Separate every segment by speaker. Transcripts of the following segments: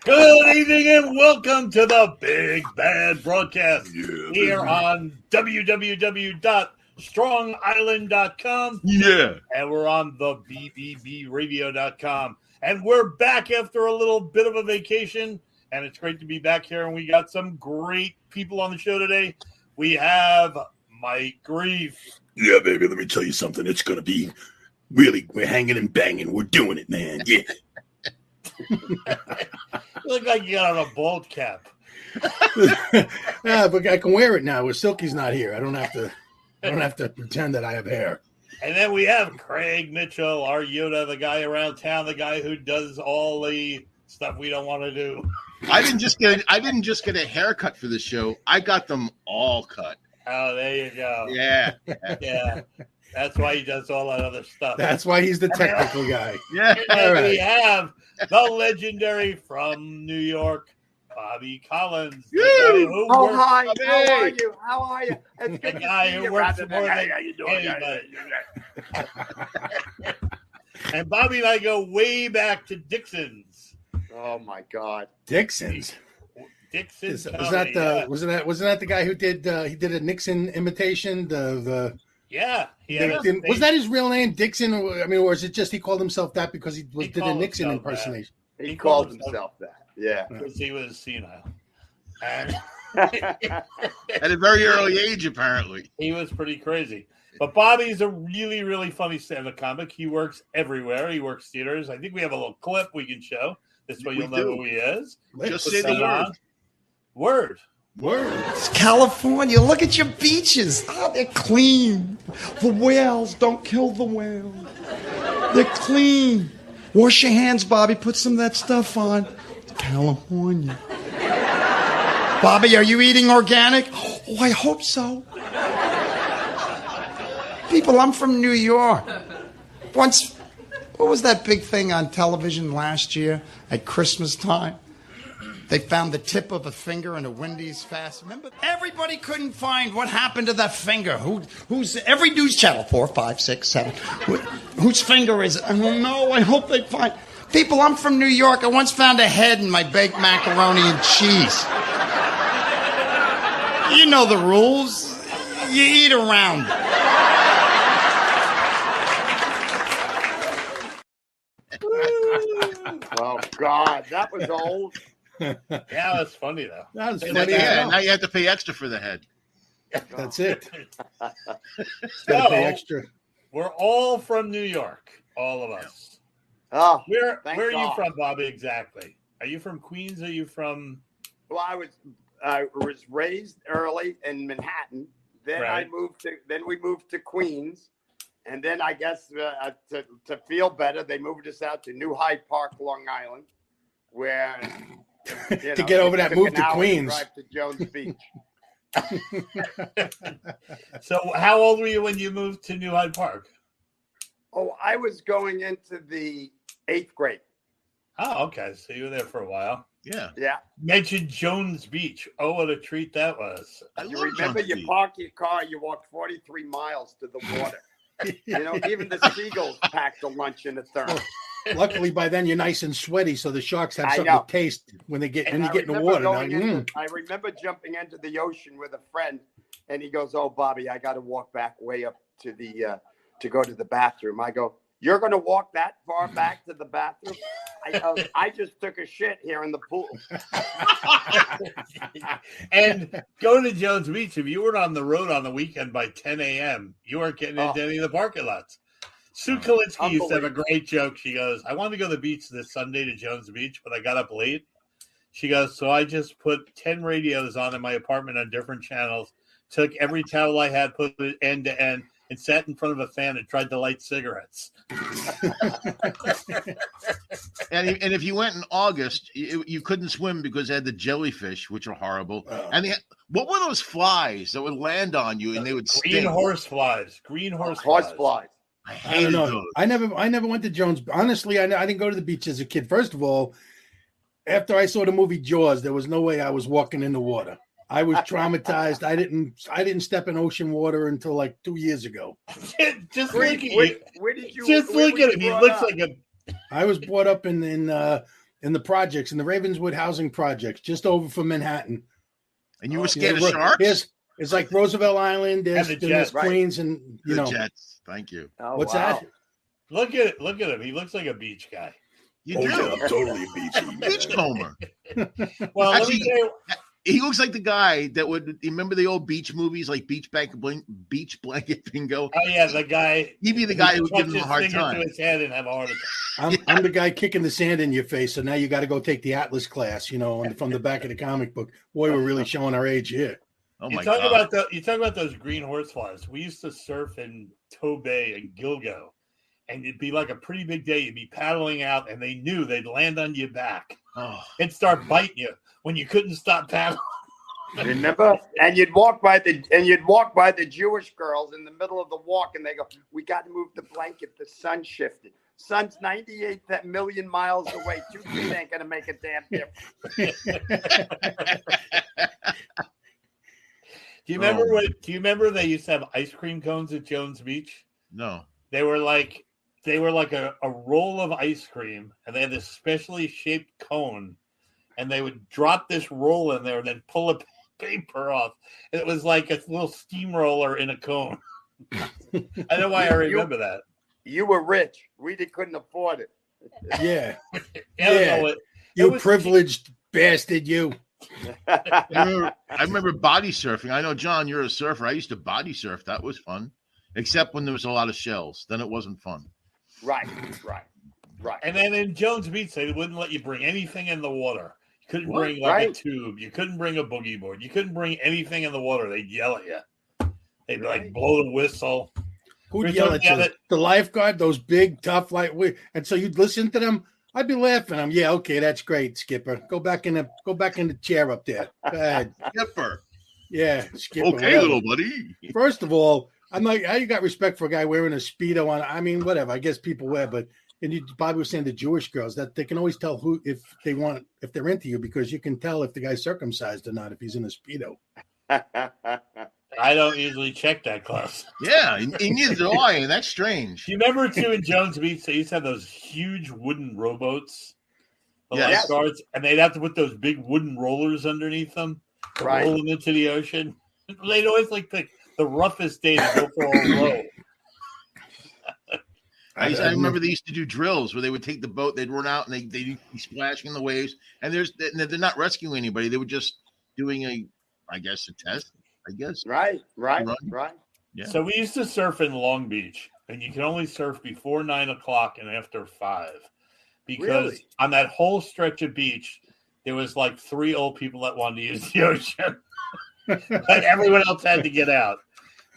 Speaker 1: Good evening and welcome to the Big Bad Broadcast here on www.strongisland.com.
Speaker 2: Yeah.
Speaker 1: And we're on the BBBradio.com. And we're back after a little bit of a vacation. And it's great to be back here. And we got some great people on the show today. We have Mike Grief.
Speaker 3: Yeah, baby, let me tell you something. It's going to be really, we're hanging and banging. We're doing it, man. Yeah.
Speaker 1: You look like you got on a bald cap.
Speaker 4: Yeah, but I can wear it now. With Silky's not here. I don't have to pretend that I have hair.
Speaker 1: And then we have Craig Mitchell, our Yoda, the guy around town, the guy who does all the stuff we don't want to do.
Speaker 2: I didn't just get a haircut for the show. I got them all cut.
Speaker 1: Oh, there you go.
Speaker 2: Yeah.
Speaker 1: Yeah. That's why he does all that other stuff.
Speaker 4: That's why he's the technical guy.
Speaker 2: Yeah.
Speaker 1: And then
Speaker 4: All
Speaker 1: we
Speaker 4: right.
Speaker 1: have the legendary from New York, Bobby Collins. The
Speaker 2: Woo!
Speaker 1: guy who
Speaker 5: Oh,
Speaker 1: works-
Speaker 5: hi.
Speaker 2: Bobby!
Speaker 5: How are you? How are you? It's
Speaker 1: The
Speaker 5: good to
Speaker 1: guy
Speaker 5: see
Speaker 1: who
Speaker 5: you
Speaker 1: works
Speaker 5: rather
Speaker 1: more
Speaker 5: than
Speaker 1: than
Speaker 5: how you doing?
Speaker 1: anybody. And Bobby and I go way back to Dixon's.
Speaker 5: Oh my God.
Speaker 4: Dixon's.
Speaker 1: Dixon's.
Speaker 4: Was that wasn't that the guy who did he did a Nixon imitation?
Speaker 1: Yeah. He had a
Speaker 4: Was that his real name, Dixon? Or is it just he called himself that because he did a
Speaker 1: called
Speaker 4: Nixon
Speaker 1: himself that.
Speaker 4: impersonation?
Speaker 5: He called himself that. Yeah.
Speaker 1: because he was senile. And
Speaker 2: At a very early age, apparently.
Speaker 1: he was pretty crazy. But Bobby's a really, really funny stand-up comic. He works everywhere. He works theaters. I think we have a little clip we can show. This way
Speaker 2: We
Speaker 1: you'll know
Speaker 2: do.
Speaker 1: who he is.
Speaker 2: Just
Speaker 1: Put
Speaker 2: say the
Speaker 1: that
Speaker 2: word.
Speaker 1: on. Word.
Speaker 6: It's California. Look at your beaches. Oh, they're clean. The whales, don't kill the whale. They're clean. Wash your hands, Bobby. Put some of that stuff on. California. Bobby, are you eating organic? Oh, I hope so. People, I'm from New York. Once, what was that big thing on television last year at Christmas time? They found the tip of a finger in a Wendy's fast. Remember? Everybody couldn't find what happened to that finger. Who's every news channel, 4, 5, 6, 7. Whose finger is it? I don't know. I hope they find. People, I'm from New York. I once found a head in my baked macaroni and cheese. You know the rules. You eat around it.
Speaker 5: Oh God, that was old.
Speaker 1: Yeah, that's funny, though.
Speaker 4: That was
Speaker 1: Yeah,
Speaker 4: funny.
Speaker 2: Yeah, now you have to pay extra for the head.
Speaker 4: That's it. Gotta pay extra.
Speaker 1: We're all from New York. All of us.
Speaker 5: Oh,
Speaker 1: Where
Speaker 5: Thank
Speaker 1: are you
Speaker 5: God.
Speaker 1: from, Bobby, exactly? Are you from Queens? Or are you from...
Speaker 5: well, I was raised early in Manhattan. Then
Speaker 1: Right.
Speaker 5: Then we moved to Queens, and then I guess to feel better, they moved us out to New Hyde Park, Long Island, where
Speaker 4: To get over that
Speaker 5: it took
Speaker 4: move
Speaker 5: an
Speaker 4: to
Speaker 5: hour
Speaker 4: Queens.
Speaker 5: drive to Jones Beach.
Speaker 1: So how old were you when you moved to New Hyde Park?
Speaker 5: Oh, I was going into the 8th grade.
Speaker 1: Oh, okay. So you were there for a while.
Speaker 2: Yeah.
Speaker 5: Yeah.
Speaker 1: Mentioned Jones Beach. Oh, what a treat that was.
Speaker 2: I
Speaker 5: You
Speaker 2: love
Speaker 5: remember
Speaker 2: Jones
Speaker 5: you
Speaker 2: Beach.
Speaker 5: park your car, you walk 43 miles to the water. Even the seagulls packed a lunch in a thermos.
Speaker 4: Luckily, by then you're nice and sweaty, so the sharks have
Speaker 5: I
Speaker 4: something
Speaker 5: know.
Speaker 4: to taste when they get
Speaker 5: And
Speaker 4: when you
Speaker 5: I
Speaker 4: get in the
Speaker 5: remember
Speaker 4: water. Now,
Speaker 5: going I remember jumping into the ocean with a friend, and he goes, "Oh, Bobby, I got to walk back way up to the to go to the bathroom." I go, "You're going to walk that far back to the bathroom?" I go, "I just took a shit here in the pool."
Speaker 1: And go to Jones Beach. If you were on the road on the weekend by 10 a.m., you weren't getting into any of the parking lots. Sue Kalinsky used to have a great joke. She goes, I wanted to go to the beach this Sunday to Jones Beach, but I got up late. She goes, so I just put 10 radios on in my apartment on different channels, took every towel I had, put it end to end, and sat in front of a fan and tried to light cigarettes.
Speaker 2: And if you went in August, you couldn't swim because they had the jellyfish, which are horrible.
Speaker 4: Oh.
Speaker 2: And what were those flies that would land on you and they would
Speaker 1: Green
Speaker 2: sting?
Speaker 1: horse flies. Green horse
Speaker 5: Horseflies.
Speaker 2: I
Speaker 4: I
Speaker 2: hated
Speaker 4: don't know.
Speaker 2: those.
Speaker 4: I never went to Jones. Honestly, I didn't go to the beach as a kid. First of all, after I saw the movie Jaws, there was no way I was walking in the water. I was traumatized. I didn't step in ocean water until like 2 years ago.
Speaker 1: Just
Speaker 5: Where,
Speaker 1: look at
Speaker 5: where,
Speaker 1: you.
Speaker 5: where did you?
Speaker 1: Just
Speaker 5: where
Speaker 1: look
Speaker 5: were
Speaker 1: at
Speaker 5: you
Speaker 1: him. He
Speaker 5: brought
Speaker 1: looks
Speaker 5: up?
Speaker 1: like a.
Speaker 4: I was brought up in in the projects, in the Ravenswood housing projects, just over from Manhattan.
Speaker 2: And you were
Speaker 4: You
Speaker 2: scared
Speaker 4: know,
Speaker 2: of sharks?
Speaker 4: It's like Roosevelt Island. There's,
Speaker 1: the
Speaker 4: then there's
Speaker 1: Jets,
Speaker 4: Queens, and
Speaker 2: The Jets. Thank you.
Speaker 5: Oh,
Speaker 4: what's
Speaker 5: wow.
Speaker 4: that?
Speaker 1: Look at it. Look at him. He looks like a beach guy.
Speaker 2: You
Speaker 3: Oh,
Speaker 2: do.
Speaker 3: yeah, I'm totally a beachy.
Speaker 2: Beachcomber.
Speaker 1: Well, let
Speaker 2: Actually,
Speaker 1: me tell you,
Speaker 2: He looks like the guy that would you remember the old beach movies like Beach Blanket Bingo.
Speaker 1: oh yeah, the guy.
Speaker 2: He'd be the guy who would give
Speaker 1: punch
Speaker 2: him a
Speaker 1: his
Speaker 2: hard
Speaker 1: finger
Speaker 2: time.
Speaker 1: to his head and have a heart attack.
Speaker 4: I'm the guy kicking the sand in your face. So now you got to go take the Atlas class, you know, from the back of the comic book. Boy, we're really showing our age here.
Speaker 2: Oh
Speaker 1: You
Speaker 2: my
Speaker 1: talk
Speaker 2: god!
Speaker 1: you talk about those green horseflies. We used to surf in Tobay and Gilgo, and it'd be like a pretty big day. You'd be paddling out, and they knew they'd land on your back
Speaker 2: Oh,
Speaker 1: and start biting you when you couldn't stop paddling.
Speaker 5: Remember? And you'd walk by the Jewish girls in the middle of the walk, and they go, "We got to move the blanket. The sun shifted. Sun's 98 million miles away. 2 feet ain't gonna make a damn difference."
Speaker 1: Do you remember
Speaker 2: Oh.
Speaker 1: Do you remember they used to have ice cream cones at Jones Beach?
Speaker 2: no.
Speaker 1: They were like a roll of ice cream, and they had this specially shaped cone, and they would drop this roll in there and then pull a paper off. And it was like a little steamroller in a cone. I know why I remember that.
Speaker 5: You were rich. We couldn't afford it.
Speaker 4: Yeah.
Speaker 1: I don't know what-
Speaker 4: You
Speaker 1: was-
Speaker 4: privileged bastard, you.
Speaker 2: I remember body surfing. I know, John, you're a surfer. I used to body surf. That was fun, except when there was a lot of shells. Then it wasn't fun.
Speaker 5: Right.
Speaker 1: And then in Jones Beach, they wouldn't let you bring anything in the water. You couldn't
Speaker 5: What?
Speaker 1: bring like a
Speaker 5: Right.
Speaker 1: tube. You couldn't bring a boogie board. You couldn't bring anything in the water. They'd yell at you. They'd like
Speaker 5: Right.
Speaker 1: blow the whistle.
Speaker 4: Who'd
Speaker 1: We're
Speaker 4: yell at
Speaker 1: talking
Speaker 4: you?
Speaker 1: about
Speaker 4: The lifeguard, those big, tough, and so you'd listen to them. I'd be laughing. Yeah, okay, that's great, Skipper. Go back in the chair up there. Go ahead.
Speaker 2: Skipper.
Speaker 4: Yeah, Skipper.
Speaker 2: Okay,
Speaker 4: whatever.
Speaker 2: little buddy.
Speaker 4: First of all, I'm like, how you got respect for a guy wearing a Speedo on? I mean, whatever. I guess people wear, but and you probably was saying the Jewish girls that they can always tell who if they're into you because you can tell if the guy's circumcised or not if he's in a Speedo.
Speaker 1: I don't usually check that close.
Speaker 2: Yeah, and neither do I, and that's strange.
Speaker 1: Do you remember too in Jones Beach they used to have those huge wooden rowboats, the
Speaker 2: Yes.
Speaker 1: lifeguards, and they'd have to put those big wooden rollers underneath them to
Speaker 5: Right.
Speaker 1: roll them into the ocean. They'd always like pick the roughest day to go for a row.
Speaker 2: I remember they used to do drills where they would take the boat, they'd run out, and they'd be splashing in the waves. And they're not rescuing anybody; they were just doing a test. I guess.
Speaker 5: Right.
Speaker 2: Yeah.
Speaker 1: So we used to surf in Long Beach, and you can only surf before 9 o'clock and after 5, because
Speaker 5: Really?
Speaker 1: on that whole stretch of beach, there was like 3 old people that wanted to use the ocean, but everyone else had to get out.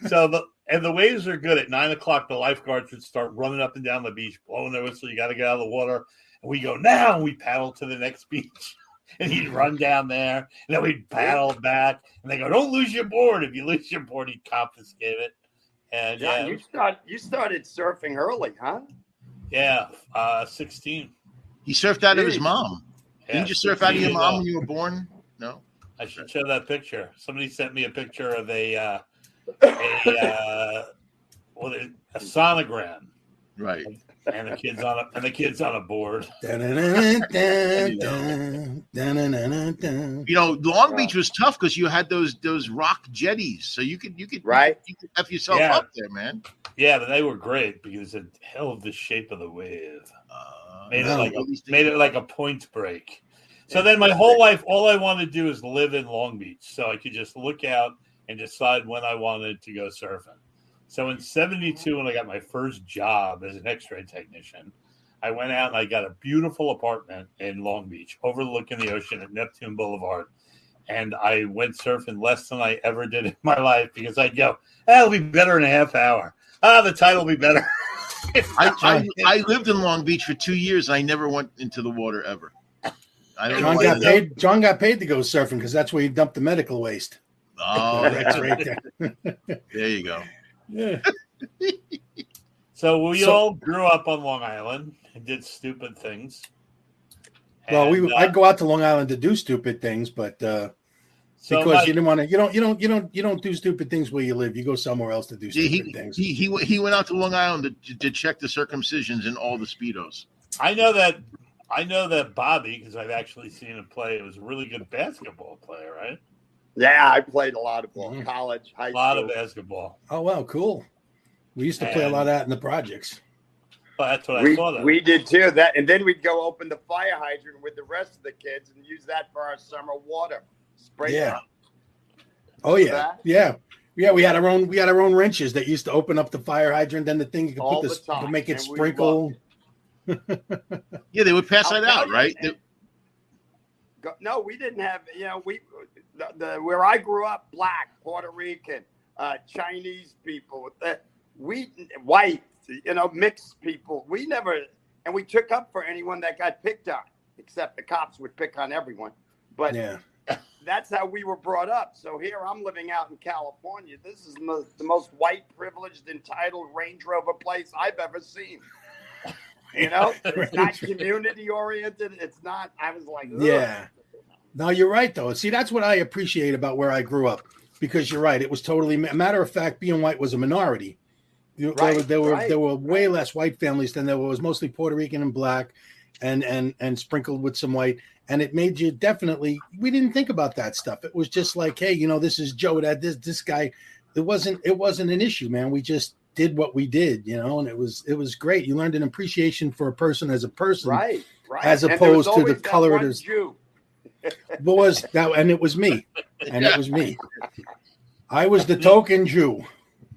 Speaker 1: So the waves are good at 9 o'clock. The lifeguards would start running up and down the beach, blowing their whistle. You got to get out of the water, and we go now. And we paddle to the next beach. And he'd run down there, and then we'd paddle back. And they go, "Don't lose your board. If you lose your board, he'd confiscate it." And
Speaker 5: John, you started surfing early, huh?
Speaker 1: 16.
Speaker 2: He surfed out of his
Speaker 5: Jeez.
Speaker 2: mom.
Speaker 1: Yeah,
Speaker 2: Didn't you just surf out of your
Speaker 1: 16
Speaker 2: mom
Speaker 1: years
Speaker 2: when you were born? No.
Speaker 1: old. I should show that picture. Somebody sent me a picture of a sonogram,
Speaker 2: Right.
Speaker 1: and the kids on a board.
Speaker 2: You know, Long Beach was tough because you had those rock jetties, so you could
Speaker 5: Right.
Speaker 2: F yourself
Speaker 1: Yeah.
Speaker 2: up there, man.
Speaker 1: Yeah, but they were great because it held the shape of the wave. Made
Speaker 2: no,
Speaker 1: it like a point break. So then my whole life, all I wanted to do is live in Long Beach, so I could just look out and decide when I wanted to go surfing. So in 72, when I got my first job as an X-ray technician, I went out and I got a beautiful apartment in Long Beach overlooking the ocean at Neptune Boulevard. And I went surfing less than I ever did in my life because I'd go, it'll be better in a half hour. The tide will be better.
Speaker 2: I lived in Long Beach for 2 years. I never went into the water ever. I don't
Speaker 4: John
Speaker 2: know.
Speaker 4: got paid. John got paid to go surfing because that's where he dumped the medical waste.
Speaker 2: Oh,
Speaker 4: That's right there.
Speaker 2: there you go.
Speaker 4: Yeah.
Speaker 1: So we
Speaker 4: So-
Speaker 1: all grew up on Long Island and did stupid things.
Speaker 4: Well,
Speaker 1: And,
Speaker 4: I'd go out to Long Island to do stupid things, but
Speaker 1: so
Speaker 4: because
Speaker 1: my-
Speaker 4: you didn't want to, you don't do stupid things where you live. You go somewhere else to do
Speaker 2: See,
Speaker 4: stupid things.
Speaker 2: he went out to Long Island to check the circumcisions in all the Speedos.
Speaker 1: I know that I know that Bobby, because I've actually seen him play, was a really good basketball player, right?
Speaker 5: Yeah, I played a lot of ball.
Speaker 4: Mhm.
Speaker 5: College, high
Speaker 1: A lot
Speaker 5: school.
Speaker 1: of basketball.
Speaker 4: Oh wow, cool. We used to play a lot of that in the projects.
Speaker 1: Well, that's what I thought of.
Speaker 5: We did too. And then we'd go open the fire hydrant with the rest of the kids and use that for our summer water. Spray
Speaker 4: Yeah.
Speaker 5: them.
Speaker 4: Oh yeah,
Speaker 5: that?
Speaker 4: yeah. We had our own wrenches that used to open up the fire hydrant. Then the thing you could
Speaker 5: All
Speaker 4: put
Speaker 5: the
Speaker 4: this
Speaker 5: time,
Speaker 4: to make it
Speaker 5: and we
Speaker 4: sprinkle.
Speaker 2: Yeah, they would pass
Speaker 5: I'll
Speaker 2: that
Speaker 5: tell
Speaker 2: out,
Speaker 5: you,
Speaker 2: right?
Speaker 5: and- No, we didn't have. Where I grew up, black, Puerto Rican, Chinese people, white, mixed people. We never, and we took up for anyone that got picked on, except the cops would pick on everyone. But
Speaker 4: Yeah.
Speaker 5: that's how we were brought up. So here I'm living out in California. This is the most white, privileged, entitled Range Rover place I've ever seen. It's not community oriented. It's not. I was like, ugh.
Speaker 4: Yeah. No, you're right though. See, that's what I appreciate about where I grew up, because you're right. It was totally. Matter of fact, being white was a minority.
Speaker 5: Right,
Speaker 4: there
Speaker 5: right,
Speaker 4: were way less white families than there was. Mostly Puerto Rican and black, and sprinkled with some white. And it made you definitely. We didn't think about that stuff. It was just like, hey, this is Joe. That this guy. It wasn't an issue, man. We just did what we did, and it was great. You learned an appreciation for a person as a person,
Speaker 5: right.
Speaker 4: as
Speaker 5: And there
Speaker 4: opposed
Speaker 5: was
Speaker 4: to the
Speaker 5: always that
Speaker 4: color of
Speaker 5: one
Speaker 4: his.
Speaker 5: Jew.
Speaker 4: And it was me, I was the token Jew.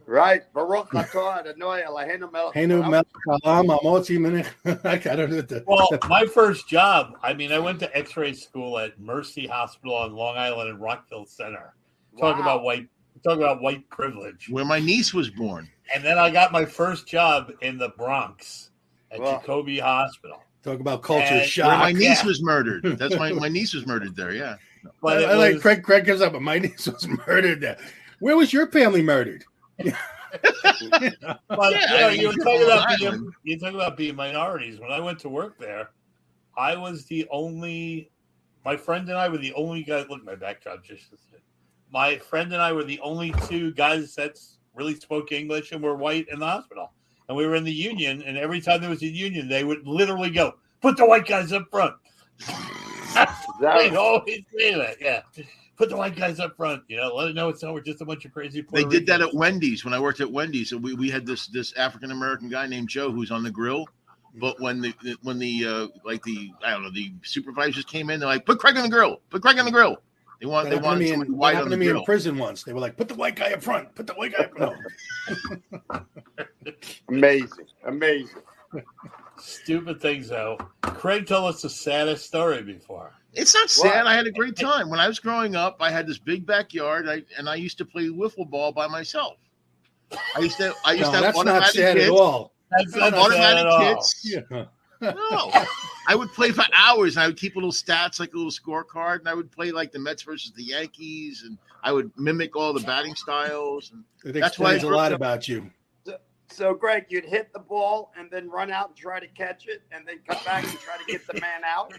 Speaker 5: Right. Baruch atah Adonai Eloheinu melech
Speaker 4: Heinu
Speaker 5: haolam.
Speaker 4: melech haolam, amotzi menech- I don't know
Speaker 1: Well, my first job, I went to X-ray school at Mercy Hospital on Long Island in Rockville Center. Talk about white privilege.
Speaker 2: Where my niece was born.
Speaker 1: And then I got my first job in the Bronx at
Speaker 5: Wow.
Speaker 1: Jacoby Hospital.
Speaker 4: Talk about culture
Speaker 1: And-
Speaker 4: shock.
Speaker 2: Where my niece
Speaker 1: yeah.
Speaker 2: was murdered. That's my niece was murdered there. Yeah.
Speaker 1: But it
Speaker 4: I like
Speaker 1: was-
Speaker 4: Craig gives up, but my niece was murdered there. Where was your family murdered?
Speaker 1: But
Speaker 2: Yeah,
Speaker 1: you were talking
Speaker 2: Long
Speaker 1: about
Speaker 2: Island.
Speaker 1: being minorities. When I went to work there, I was the only. My friend and I were the only guys. Look, my backdrop just. My friend and I were the only two guys that really spoke English and were white in the hospital. And we were in the union, and every time there was a union, they would literally go, "Put the white guys up front." They'd always say that, yeah. Put the white guys up front, let them know we're just a bunch of crazy
Speaker 2: They
Speaker 1: Puerto
Speaker 2: did that
Speaker 1: Ricans.
Speaker 2: at Wendy's when I worked at Wendy's. So we had this African American guy named Joe who's on the grill. But when the supervisors came in, they're like, "Put Craig on the grill. Put Craig on the grill." They wanted
Speaker 4: That
Speaker 2: somebody white on
Speaker 4: happened
Speaker 2: the
Speaker 4: to me
Speaker 2: grill.
Speaker 4: in prison once. They were like, "Put the white guy up front. Put the white guy up front."
Speaker 5: Amazing.
Speaker 2: Stupid
Speaker 1: things, though. Craig told us the saddest story before.
Speaker 2: It's not sad.
Speaker 5: What?
Speaker 2: I had a great time. When I was growing up, I had this big backyard, and I used to play wiffle ball by myself. I used to
Speaker 4: No,
Speaker 2: have
Speaker 4: that's not
Speaker 2: automatic
Speaker 4: sad
Speaker 2: kits.
Speaker 4: at all.
Speaker 1: That's not sad at
Speaker 2: Automatic
Speaker 1: all.
Speaker 2: kits.
Speaker 4: Yeah.
Speaker 2: No, I would play for hours, and I would keep little stats, like a little scorecard, and I would play like the Mets versus the Yankees, and I would mimic all the batting styles. And
Speaker 4: It
Speaker 2: That's why
Speaker 4: explains a
Speaker 2: I-
Speaker 4: lot about you.
Speaker 5: So, Greg, you'd hit the ball and then run out and try to catch it, and then come back and try to get the man out.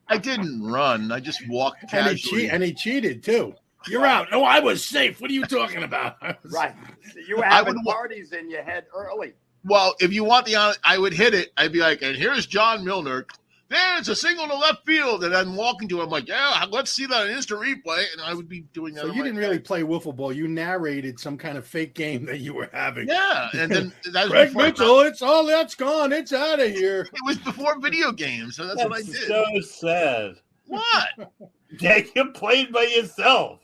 Speaker 2: I didn't run; I just walked casually.
Speaker 4: And he cheated too. You're out. No, I was safe. What are you talking about?
Speaker 5: Right. So you were
Speaker 2: I
Speaker 5: having
Speaker 2: would-
Speaker 5: parties in your head early.
Speaker 2: Well, if you want the honest, I would hit it. I'd be like, "And here's John Milner. There's a single to left field," and I'm walking to him like, "Yeah, let's see that on instant replay." And I would be doing that.
Speaker 4: So
Speaker 2: on
Speaker 4: you
Speaker 2: my
Speaker 4: didn't really play wiffle ball. You narrated some kind of fake game that you were having.
Speaker 2: Yeah, and then that was
Speaker 4: Greg
Speaker 2: before,
Speaker 4: Mitchell, that's gone. It's out of here.
Speaker 2: it was before video games, so that's what I did.
Speaker 1: So sad.
Speaker 2: What?
Speaker 1: Yeah, you played by yourself.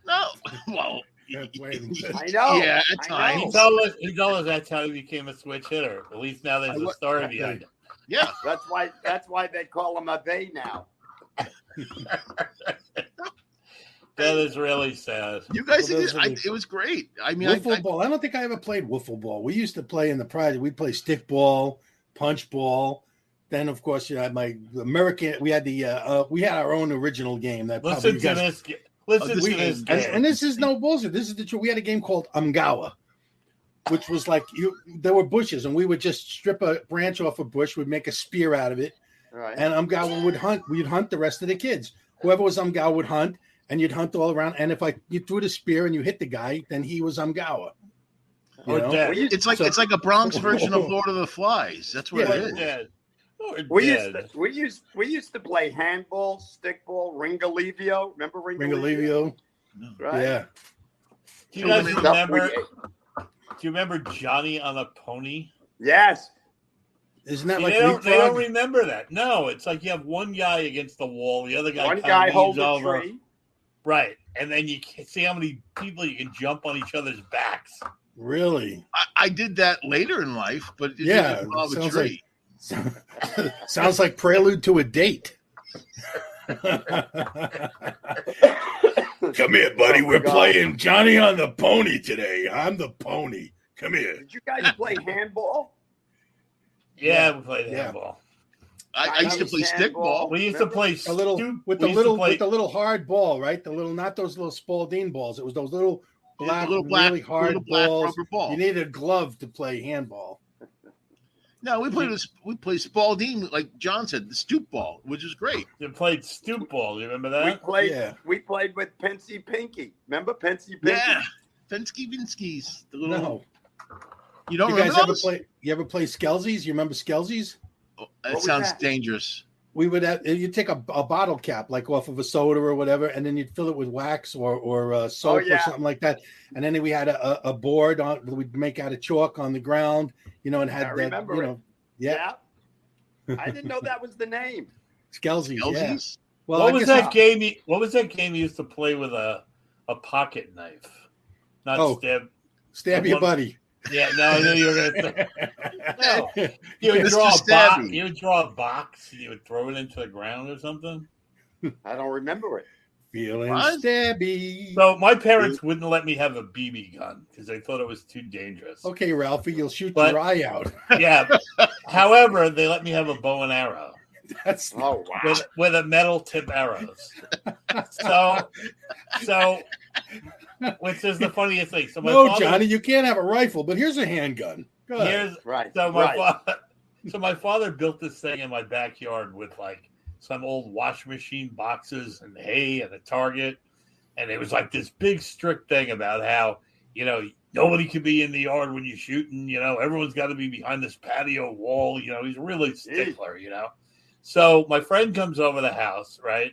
Speaker 2: No. Well,
Speaker 4: That's waiting.
Speaker 5: I know.
Speaker 2: yeah, at
Speaker 5: I know.
Speaker 2: times.
Speaker 1: He told us that's how he became a switch hitter. At least now there's a story behind it.
Speaker 2: Yeah.
Speaker 5: That's why they call him a bay now.
Speaker 1: That is really sad.
Speaker 2: You guys,
Speaker 4: Well, those
Speaker 2: did,
Speaker 4: are
Speaker 2: I,
Speaker 4: the-
Speaker 2: it was great. I mean,
Speaker 4: Wiffle ball. I don't think I ever played wiffle ball. We used to play in the project. We'd play stick ball, punch ball. Then, of course, you had my American. We had we had our own original game that probably
Speaker 1: Listen
Speaker 4: you
Speaker 1: to
Speaker 4: guys.
Speaker 1: this. Listen
Speaker 2: this
Speaker 1: to this.
Speaker 2: is-
Speaker 1: game.
Speaker 4: And this is no bullshit. This is the truth. We had a game called Amgawa, which was like there were bushes, and we would just strip a branch off a bush, we'd make a spear out of it,
Speaker 5: Right.
Speaker 4: and Amgawa would hunt. We'd hunt the rest of the kids. Whoever was Amgawa would hunt, and you'd hunt all around. And if you threw the spear and you hit the guy, then he was Amgawa. You
Speaker 1: Or
Speaker 4: know?
Speaker 1: dead.
Speaker 2: it's like
Speaker 4: So-
Speaker 2: it's like a Bronx version of Lord of the Flies. That's what
Speaker 4: Yeah,
Speaker 2: it
Speaker 1: Or
Speaker 2: is.
Speaker 1: dead. We're
Speaker 5: We
Speaker 1: dead.
Speaker 5: we used to play handball, stickball, Ringalivio. Remember Ringalivio?
Speaker 4: Ringalivio.
Speaker 5: Right.
Speaker 4: Yeah.
Speaker 1: Do you guys
Speaker 5: Stuff
Speaker 1: remember?
Speaker 5: we ate.
Speaker 1: Do you remember Johnny on a Pony?
Speaker 5: Yes.
Speaker 4: Isn't that
Speaker 1: See,
Speaker 4: like
Speaker 1: they don't
Speaker 4: leapfrog?
Speaker 1: remember that. No, it's like you have one guy against the wall, the other guy
Speaker 5: One
Speaker 1: kinda
Speaker 5: guy
Speaker 1: leans
Speaker 5: holds a
Speaker 1: over.
Speaker 5: tree.
Speaker 1: Right, and then you can see how many people you can jump on each other's backs.
Speaker 4: Really?
Speaker 2: I did that later in life, but it
Speaker 4: Yeah,
Speaker 2: didn't involve a
Speaker 4: sounds
Speaker 2: tree.
Speaker 4: Sounds like prelude to a date.
Speaker 3: Come here, buddy.
Speaker 5: Oh, my
Speaker 3: We're
Speaker 5: God.
Speaker 3: playing Johnny on the Pony today. I'm the pony. Come here.
Speaker 5: Did you guys play handball?
Speaker 1: Yeah, we played
Speaker 4: Yeah.
Speaker 1: handball.
Speaker 2: I used to play
Speaker 5: Handball.
Speaker 2: stickball.
Speaker 1: We used to play
Speaker 4: A little with the
Speaker 1: we used to play-
Speaker 4: little hard ball, right? The little, not those little Spalding balls. It was those little black,
Speaker 2: Little black-
Speaker 4: really hard
Speaker 2: little black
Speaker 4: balls.
Speaker 2: rubber ball.
Speaker 4: You needed a glove to play handball.
Speaker 2: No, we played Spalding, like John said, the stoop ball, which is great.
Speaker 1: We played stoop ball. You remember
Speaker 5: We
Speaker 1: that?
Speaker 5: played.
Speaker 4: Yeah.
Speaker 5: We played with Pensy Pinky. Remember Pensy Pinky?
Speaker 2: Yeah, Fensky Vinskys. The little,
Speaker 4: No,
Speaker 2: you don't
Speaker 4: you
Speaker 2: remember
Speaker 4: guys ever
Speaker 2: those?
Speaker 4: play? You ever play Skelzies? You remember Skelzies?
Speaker 2: Oh,
Speaker 5: What
Speaker 2: that
Speaker 5: was
Speaker 2: sounds
Speaker 5: that?
Speaker 2: dangerous.
Speaker 4: We would have, you'd take a bottle cap like off of a soda or whatever, and then you'd fill it with wax or soap or
Speaker 5: yeah.
Speaker 4: something like that. And then we had a board on we'd make out of chalk on the ground, and
Speaker 5: I
Speaker 4: had that,
Speaker 5: remember it.
Speaker 4: yeah,
Speaker 5: I didn't know that was the name.
Speaker 4: Skelzies, yeah.
Speaker 2: Elsies?
Speaker 4: Well,
Speaker 1: what
Speaker 4: I
Speaker 1: was
Speaker 4: guess
Speaker 1: that game? What was that game you used to play with a pocket knife? Not
Speaker 4: Oh.
Speaker 1: stab.
Speaker 4: Stab your buddy.
Speaker 1: Yeah, no, I knew you were gonna say. No, you would
Speaker 2: Mr.
Speaker 1: draw a box.
Speaker 2: Stabby.
Speaker 1: You would draw a box. And you would throw it into the ground or something.
Speaker 5: I don't remember it.
Speaker 4: Feeling
Speaker 2: What?
Speaker 4: stabby.
Speaker 1: So my parents wouldn't let me have a BB gun because they thought it was too dangerous.
Speaker 4: Okay, Ralphie, you'll shoot
Speaker 1: But-
Speaker 4: your eye out.
Speaker 1: Yeah. However, they let me have a bow and arrow
Speaker 4: That's
Speaker 5: Oh wow.
Speaker 1: with a metal tip arrows. So, which is the funniest thing. So my
Speaker 4: no,
Speaker 1: father,
Speaker 4: Johnny, you can't have a rifle, but here's a handgun. Go ahead.
Speaker 1: here's
Speaker 5: Right.
Speaker 1: so my
Speaker 5: right.
Speaker 1: my father built this thing in my backyard with like some old wash machine boxes and hay and a target, and it was like this big strict thing about how nobody can be in the yard when you're shooting. Everyone's got to be behind this patio wall. He's really stickler. So my friend comes over the house, right,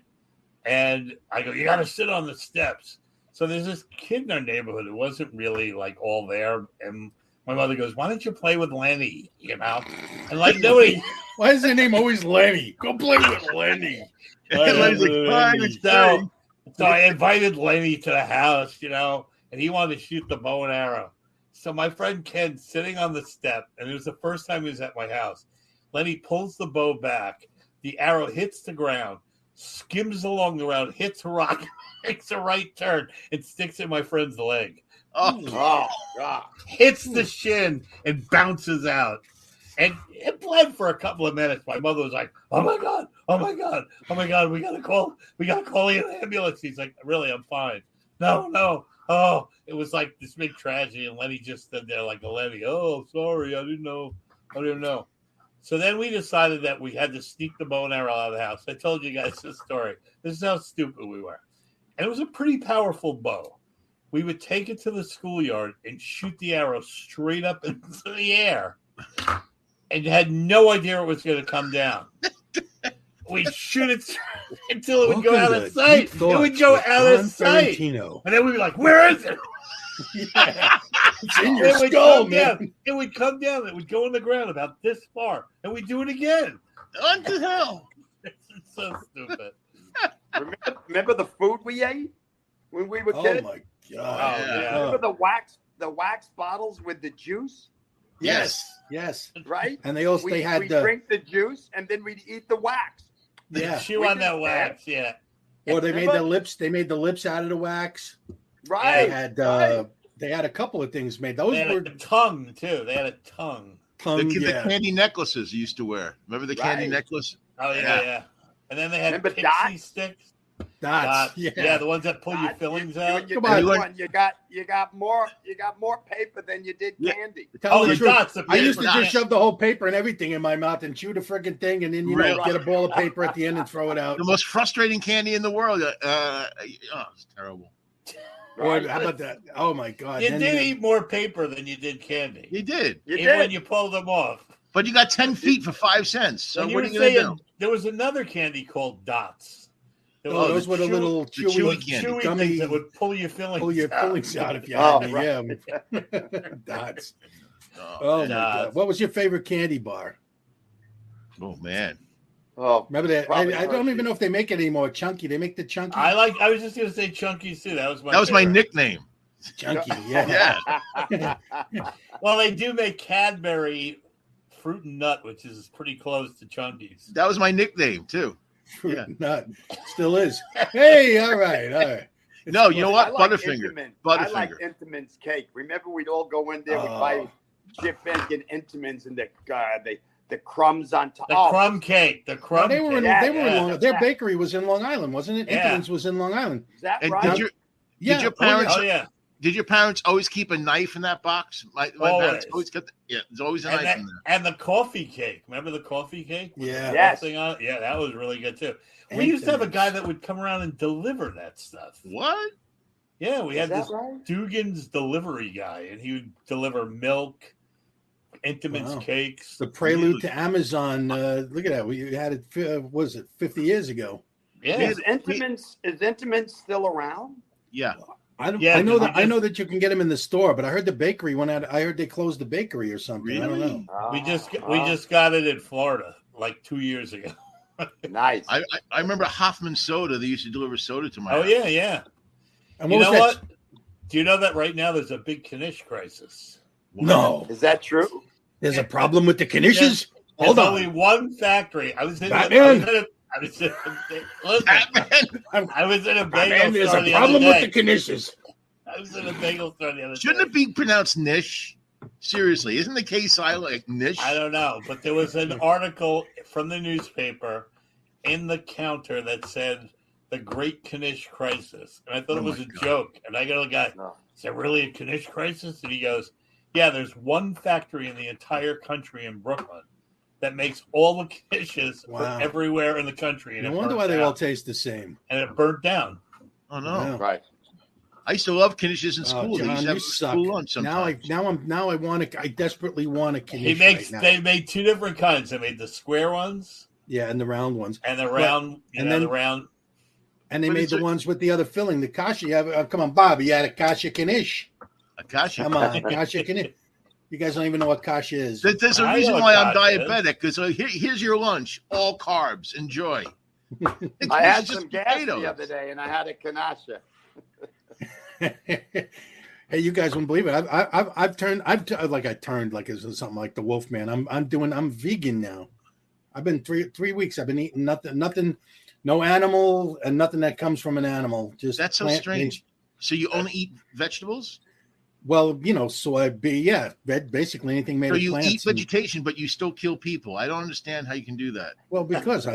Speaker 1: and I go, "You got to sit on the steps." So there's this kid in our neighborhood who wasn't really like all there, and my mother goes, "Why don't you play with Lenny?" And like nobody.
Speaker 4: Why is their name always Lenny? Go play with Lenny.
Speaker 2: Lenny's like, "Fine, it's fine."
Speaker 1: So I invited Lenny to the house, and he wanted to shoot the bow and arrow. So my friend Ken sitting on the step, and it was the first time he was at my house. Lenny pulls the bow back, the arrow hits the ground, skims along the ground, hits a rock, makes a right turn, and sticks in my friend's leg.
Speaker 2: Oh,
Speaker 5: Oh God.
Speaker 1: Hits the shin and bounces out. And it bled for a couple of minutes. My mother was like, "Oh my God, oh my God, oh my God, we gotta call the ambulance." He's like, "Really, I'm fine." No. Oh, it was like this big tragedy, and Lenny just stood there like a Lenny. "Oh, sorry, I didn't know. So then we decided that we had to sneak the bow and arrow out of the house. I told you guys this story. This is how stupid we were. And it was a pretty powerful bow. We would take it to the schoolyard and shoot the arrow straight up into the air, and had no idea it was going to come down. We'd shoot it until it would go out of sight. It would go out of sight.
Speaker 4: Tarantino.
Speaker 1: And then we'd be like, "Where is it?"
Speaker 4: Yeah. It's in your
Speaker 1: It would
Speaker 4: skull,
Speaker 1: come
Speaker 4: man.
Speaker 1: down. It would come down. It would go in the ground about this far. And we'd do it again.
Speaker 2: what the hell?
Speaker 1: It's so stupid.
Speaker 5: Remember the food we ate when we were
Speaker 4: Oh
Speaker 5: kids?
Speaker 4: my
Speaker 1: Oh,
Speaker 4: god.
Speaker 1: yeah.
Speaker 5: Remember the wax bottles with the juice,
Speaker 4: Yes.
Speaker 5: right?
Speaker 4: And they also
Speaker 5: We
Speaker 4: had the
Speaker 5: drink the juice and then we'd eat the wax.
Speaker 4: yeah.
Speaker 1: Chew
Speaker 5: We
Speaker 1: on
Speaker 5: did
Speaker 1: that
Speaker 5: that.
Speaker 1: wax, yeah.
Speaker 4: Or they made
Speaker 5: Remember?
Speaker 4: the lips. They made the lips out of the wax.
Speaker 5: Right.
Speaker 4: They had
Speaker 5: right.
Speaker 4: they had a couple of things made. Those
Speaker 1: They had
Speaker 4: were
Speaker 1: a tongue, too. They had a tongue.
Speaker 4: tongue.
Speaker 2: The
Speaker 4: Yeah.
Speaker 2: candy necklaces you used to wear. Remember the candy
Speaker 5: Right.
Speaker 2: necklace?
Speaker 1: Oh,
Speaker 2: Yeah.
Speaker 1: yeah. And then they had
Speaker 5: Remember
Speaker 1: pixie
Speaker 5: dots?
Speaker 1: sticks.
Speaker 4: Dots.
Speaker 1: Yeah, the ones that pull your
Speaker 5: God,
Speaker 1: fillings
Speaker 5: you,
Speaker 1: out.
Speaker 5: You,
Speaker 4: Come on.
Speaker 5: did one. You got more paper than you did
Speaker 2: Yeah.
Speaker 5: candy.
Speaker 4: Tell
Speaker 1: Oh,
Speaker 4: the
Speaker 1: the
Speaker 4: truth.
Speaker 1: dots. The
Speaker 4: I used to
Speaker 1: paper
Speaker 4: just
Speaker 1: dots.
Speaker 4: shove the whole paper and everything in my mouth and chew the friggin' thing, and then
Speaker 2: Really?
Speaker 4: get a ball of paper at the end and throw it out.
Speaker 2: The most frustrating candy in the world. It's terrible.
Speaker 4: Or
Speaker 5: Right.
Speaker 4: how about that? Oh my god!
Speaker 1: You
Speaker 4: Then
Speaker 1: did
Speaker 4: the-
Speaker 1: eat more paper than you did candy.
Speaker 2: You did.
Speaker 5: You
Speaker 1: Even when
Speaker 5: did.
Speaker 1: you pulled them off.
Speaker 2: But you got 10 feet for 5 cents. So
Speaker 1: When
Speaker 2: what are
Speaker 1: were
Speaker 2: you going to
Speaker 1: saying
Speaker 2: do?
Speaker 1: there was another candy called Dots. There
Speaker 4: Oh,
Speaker 1: was
Speaker 4: those were the little
Speaker 2: chewy
Speaker 4: chewy,
Speaker 2: candy.
Speaker 1: chewy
Speaker 4: gummy,
Speaker 1: things that would pull your fillings
Speaker 4: pull your
Speaker 1: out.
Speaker 4: fillings out if you
Speaker 5: Oh,
Speaker 4: had any. Yeah. Dots. Oh, my
Speaker 1: Dots.
Speaker 4: God. What was your favorite candy bar?
Speaker 2: Oh, man.
Speaker 5: Oh,
Speaker 4: Remember that?
Speaker 5: probably
Speaker 4: I don't even
Speaker 5: Hershey's.
Speaker 4: know if they make it anymore. Chunky. They make the Chunky.
Speaker 1: I was just gonna say Chunkies too. That was my favorite.
Speaker 2: nickname.
Speaker 4: Chunky. Yeah.
Speaker 2: Yeah.
Speaker 1: Well, they do make Cadbury fruit and nut, which is pretty close to Chunkies.
Speaker 2: That was my nickname, too.
Speaker 4: Fruit
Speaker 2: Yeah.
Speaker 4: nut. Still is. Hey, all right.
Speaker 2: No, you know what?
Speaker 5: I like
Speaker 2: Butterfinger.
Speaker 5: Entenmann's.
Speaker 2: Butterfinger.
Speaker 5: I like Entenmann's cake. Remember, we'd all go in there, we'd buy chip bacon Entenmann's and the crumbs on top.
Speaker 1: The crumb cake. The
Speaker 4: No,
Speaker 1: crumb
Speaker 4: they were in,
Speaker 1: cake.
Speaker 4: they were in
Speaker 1: Yeah.
Speaker 4: Long, their bakery was in Long Island, wasn't it?
Speaker 1: Yeah.
Speaker 4: Intimans was in Long Island.
Speaker 5: Is that
Speaker 2: And
Speaker 5: right?
Speaker 4: Yeah.
Speaker 2: your parents
Speaker 1: Oh yeah.
Speaker 2: did your parents always keep a knife in that box? My parents
Speaker 1: Always.
Speaker 2: always kept there's always a
Speaker 1: And,
Speaker 2: knife
Speaker 1: that,
Speaker 2: in there.
Speaker 1: and the coffee cake. Remember the coffee cake? With
Speaker 4: Yeah.
Speaker 1: the
Speaker 5: Yes.
Speaker 1: thing on it? Yeah, that was really good too. We used to have a guy that would come around and deliver that stuff.
Speaker 2: What?
Speaker 1: Yeah, we
Speaker 5: Is
Speaker 1: had
Speaker 5: that
Speaker 1: this
Speaker 5: right?
Speaker 1: Dugan's delivery guy, and he would deliver milk, Intimates
Speaker 4: Wow.
Speaker 1: cakes.
Speaker 4: The prelude to Amazon. Look at that. We had it. Was it 50 years ago?
Speaker 1: Yeah,
Speaker 5: Is Entenmann's still around?
Speaker 2: Yeah.
Speaker 4: I don't.
Speaker 1: Yeah,
Speaker 4: I know
Speaker 1: because
Speaker 4: that.
Speaker 1: we
Speaker 4: I know
Speaker 1: just-
Speaker 4: that you can get them in the store, but I heard the bakery went out. I heard they closed the bakery or something. I don't
Speaker 2: Really?
Speaker 4: know.
Speaker 1: we just got it in Florida like 2 years ago.
Speaker 5: Nice.
Speaker 2: I remember Hoffman Soda. They used to deliver soda to my
Speaker 1: Oh
Speaker 2: house.
Speaker 1: yeah, yeah.
Speaker 4: And
Speaker 1: You
Speaker 4: what
Speaker 1: know
Speaker 4: was that?
Speaker 1: what? Do you know that right now there's a big Knish crisis?
Speaker 4: No,
Speaker 5: Is that true?
Speaker 4: there's a problem with the Knishes. Hold
Speaker 1: There's
Speaker 4: on.
Speaker 1: only one factory. I was in.
Speaker 4: Batman.
Speaker 1: listen,
Speaker 2: Batman.
Speaker 1: I was in a bagel
Speaker 4: Man, there's
Speaker 1: store
Speaker 4: a
Speaker 1: the
Speaker 4: problem
Speaker 1: other
Speaker 4: with
Speaker 1: day.
Speaker 4: the Knishes.
Speaker 1: I was in a bagel store the other
Speaker 2: Shouldn't
Speaker 1: day.
Speaker 2: it be pronounced niche? Seriously, isn't the K silent like niche?
Speaker 1: I don't know, but there was an article from the newspaper in the counter that said the Great Knish Crisis, and I thought
Speaker 2: Oh
Speaker 1: it was
Speaker 2: my
Speaker 1: a
Speaker 2: God.
Speaker 1: joke. And I go to the guy,
Speaker 5: No.
Speaker 1: "Is there really a Knish crisis?" And he goes, "Yeah, there's one factory in the entire country in Brooklyn that makes all the Knishes
Speaker 4: Wow.
Speaker 1: for everywhere in the country, and
Speaker 4: No
Speaker 1: it
Speaker 4: wonder
Speaker 1: burnt
Speaker 4: why they
Speaker 1: down.
Speaker 4: all taste the same.
Speaker 1: And it burnt down."
Speaker 2: Oh no!
Speaker 4: Yeah.
Speaker 5: Right.
Speaker 2: I used to love Knishes in
Speaker 4: Oh,
Speaker 2: school. They used
Speaker 4: John,
Speaker 2: to have
Speaker 4: you suck.
Speaker 2: school lunch sometimes.
Speaker 4: Now I want to. I desperately want a
Speaker 1: He
Speaker 4: Knish
Speaker 1: makes.
Speaker 4: right now.
Speaker 1: They made two different kinds. They made the square ones
Speaker 4: Yeah, and the round ones,
Speaker 1: and the round.
Speaker 4: and then-
Speaker 1: the round.
Speaker 4: and they
Speaker 2: But
Speaker 4: made
Speaker 2: it's
Speaker 4: the
Speaker 2: a-
Speaker 4: ones with the other filling. The kasha. Come on, Bob. You had a kasha Knish.
Speaker 2: Akasha.
Speaker 4: Come on, kasha Knish. You guys don't even know what kasha is.
Speaker 2: There's a
Speaker 1: I
Speaker 2: reason
Speaker 1: know
Speaker 2: why
Speaker 1: what
Speaker 2: I'm
Speaker 1: Kasha is.
Speaker 2: diabetic because here's your lunch, all carbs. Enjoy.
Speaker 5: I had
Speaker 2: It's just
Speaker 5: some gas
Speaker 2: potatoes.
Speaker 5: the other day, and I had a Kanasha.
Speaker 4: Hey, you guys wouldn't believe it. I've turned like it's something like the Wolfman. I'm vegan now. I've been 3 weeks. I've been eating nothing, no animal and nothing that comes from an animal. Just
Speaker 2: That's so
Speaker 4: plant-
Speaker 2: strange. So you only eat vegetables?
Speaker 4: Well, basically anything made
Speaker 2: So
Speaker 4: of
Speaker 2: you
Speaker 4: plants.
Speaker 2: eat vegetation, but you still kill people. I don't understand how you can do that.
Speaker 4: Well, because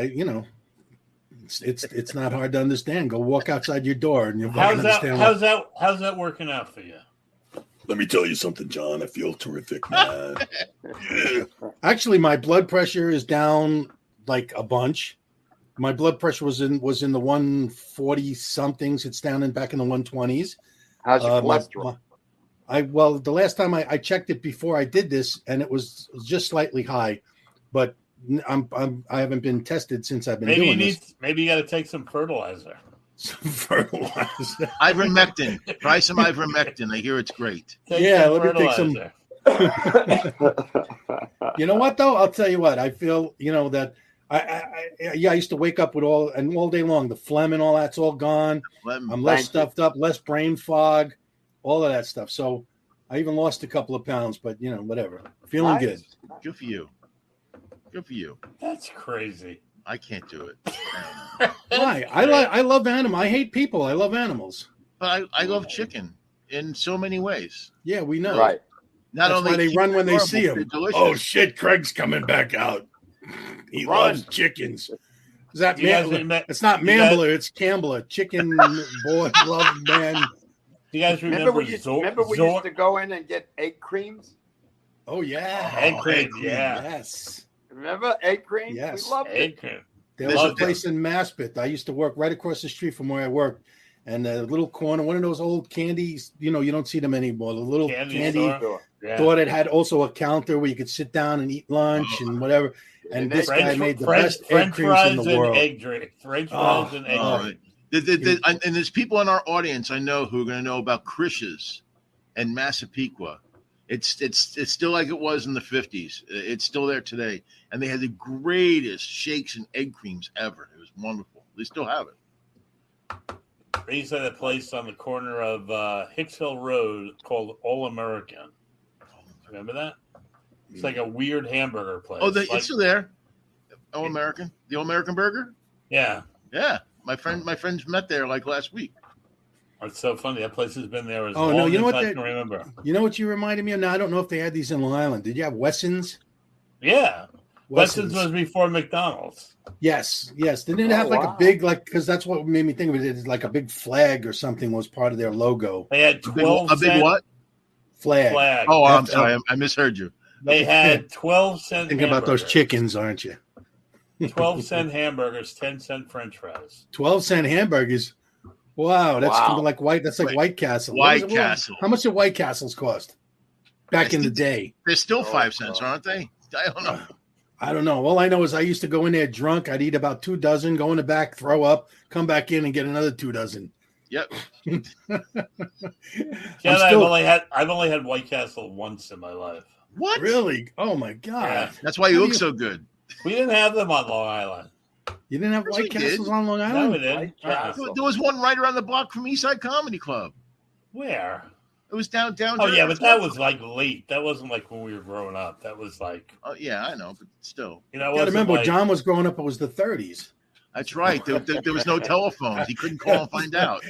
Speaker 4: it's not hard to understand. Go walk outside your door and you'll
Speaker 1: How's that?
Speaker 4: understand.
Speaker 1: How's that working out for you?
Speaker 3: Let me tell you something, John. I feel terrific, man.
Speaker 4: Actually, my blood pressure is down like a bunch. My blood pressure was in the 140 somethings. It's down back in the 120s.
Speaker 5: How's your
Speaker 4: My-
Speaker 5: cholesterol?
Speaker 4: the last time I checked it before I did this, and it was just slightly high, but I haven't been tested since I've been
Speaker 1: Maybe you
Speaker 4: doing
Speaker 1: need.
Speaker 4: this.
Speaker 1: Maybe you got to take some fertilizer.
Speaker 4: Some fertilizer.
Speaker 2: Ivermectin. Try some ivermectin. I hear it's great.
Speaker 1: Take
Speaker 4: Yeah,
Speaker 1: some
Speaker 4: let me take some-
Speaker 1: fertilizer.
Speaker 4: You know what though? I'll tell you what. I feel that I used to wake up with all day long the phlegm and all that's all gone. I'm less
Speaker 5: Thank you.
Speaker 4: stuffed up, less brain fog, all of that stuff. So I even lost a couple of pounds, but whatever. Feeling good.
Speaker 2: Good for you. Good for you.
Speaker 1: That's crazy.
Speaker 2: I can't do it.
Speaker 4: Why? I love animals. I hate people. I love animals.
Speaker 2: But I love chicken in so many ways.
Speaker 4: Yeah, we know.
Speaker 5: Right.
Speaker 2: Not
Speaker 4: That's
Speaker 2: only
Speaker 4: why they
Speaker 2: cute,
Speaker 4: run when they
Speaker 2: adorable,
Speaker 4: see 'em.
Speaker 2: they're delicious.
Speaker 3: Oh shit, Craig's coming back out. He
Speaker 5: Run.
Speaker 3: loves chickens.
Speaker 4: Is that
Speaker 1: You guys
Speaker 4: Mambler?
Speaker 1: remember-
Speaker 4: It's not
Speaker 1: you guys-
Speaker 4: Mambler. It's Cambler. Chicken boy, love man.
Speaker 1: Do you guys
Speaker 5: Remember
Speaker 1: remember,
Speaker 5: we used to go in and get egg creams?
Speaker 4: Oh yeah,
Speaker 1: Egg cream, yeah.
Speaker 4: Yes.
Speaker 5: Remember egg cream?
Speaker 4: Yes.
Speaker 5: We loved it.
Speaker 1: egg cream?
Speaker 4: There was
Speaker 2: Love
Speaker 4: a place in Maspeth. I used to work right across the street from where I worked, and a little corner, one of those old candies. You know, you don't see them anymore. The little candy
Speaker 1: store. Yeah.
Speaker 4: store that had also a counter where you could sit down and eat lunch and whatever. And this guy made the best egg creams in the world.
Speaker 1: Egg drink. French fries and egg drink.
Speaker 2: And there's people in our audience I know who are going to know about Krish's and Massapequa. It's still like it was in the 50s. It's still there today. And they had the greatest shakes and egg creams ever. It was wonderful. They still have it.
Speaker 1: They used to have a place on the corner of Hicks Hill Road called All American. Remember that? It's like a weird hamburger place.
Speaker 2: Oh, it's still there. All American? The All American Burger?
Speaker 1: Yeah.
Speaker 2: Yeah. My friends met there like last week.
Speaker 1: It's so funny. That place has been there as
Speaker 4: you
Speaker 1: long
Speaker 4: know
Speaker 1: as
Speaker 4: what
Speaker 1: I can remember.
Speaker 4: You know what you reminded me of? Now, I don't know if they had these in Long Island. Did you have Wessons?
Speaker 1: Yeah. Wessons was before McDonald's.
Speaker 4: Yes. Didn't it have a big, because that's what made me think of it. It's like a big flag or something was part of their logo.
Speaker 1: They had 12
Speaker 2: a big what?
Speaker 4: Flag.
Speaker 2: Oh, I'm sorry. I misheard you.
Speaker 1: They had 12-cent
Speaker 4: Think about those chickens, aren't you?
Speaker 1: 12-cent hamburgers, 10-cent French fries.
Speaker 4: 12-cent hamburgers. Wow, that's kind of like White Castle.
Speaker 2: White Castle.
Speaker 4: How much did White Castles cost back in the day?
Speaker 2: They're still 5 cents, aren't they? I don't know.
Speaker 4: I don't know. All I know is I used to go in there drunk. I'd eat about 2 dozen, go in the back, throw up, come back in and get another 2 dozen.
Speaker 2: Yep.
Speaker 1: I've only had White Castle once in my life.
Speaker 2: What?
Speaker 4: Really? Oh my God.
Speaker 1: Yeah.
Speaker 2: That's why you look so good.
Speaker 1: We didn't have them on Long Island.
Speaker 4: You didn't have White Castles on Long Island?
Speaker 1: No, we didn't.
Speaker 2: There was one right around the block from Eastside Comedy Club.
Speaker 1: Where?
Speaker 2: It was down.
Speaker 1: Oh yeah, but that was like late. That wasn't like when we were growing up. That was like.
Speaker 2: Oh yeah, I know, but still.
Speaker 4: You got to remember, when John was growing up, it was the 30s.
Speaker 2: That's right. There was no telephones. He couldn't call and find out.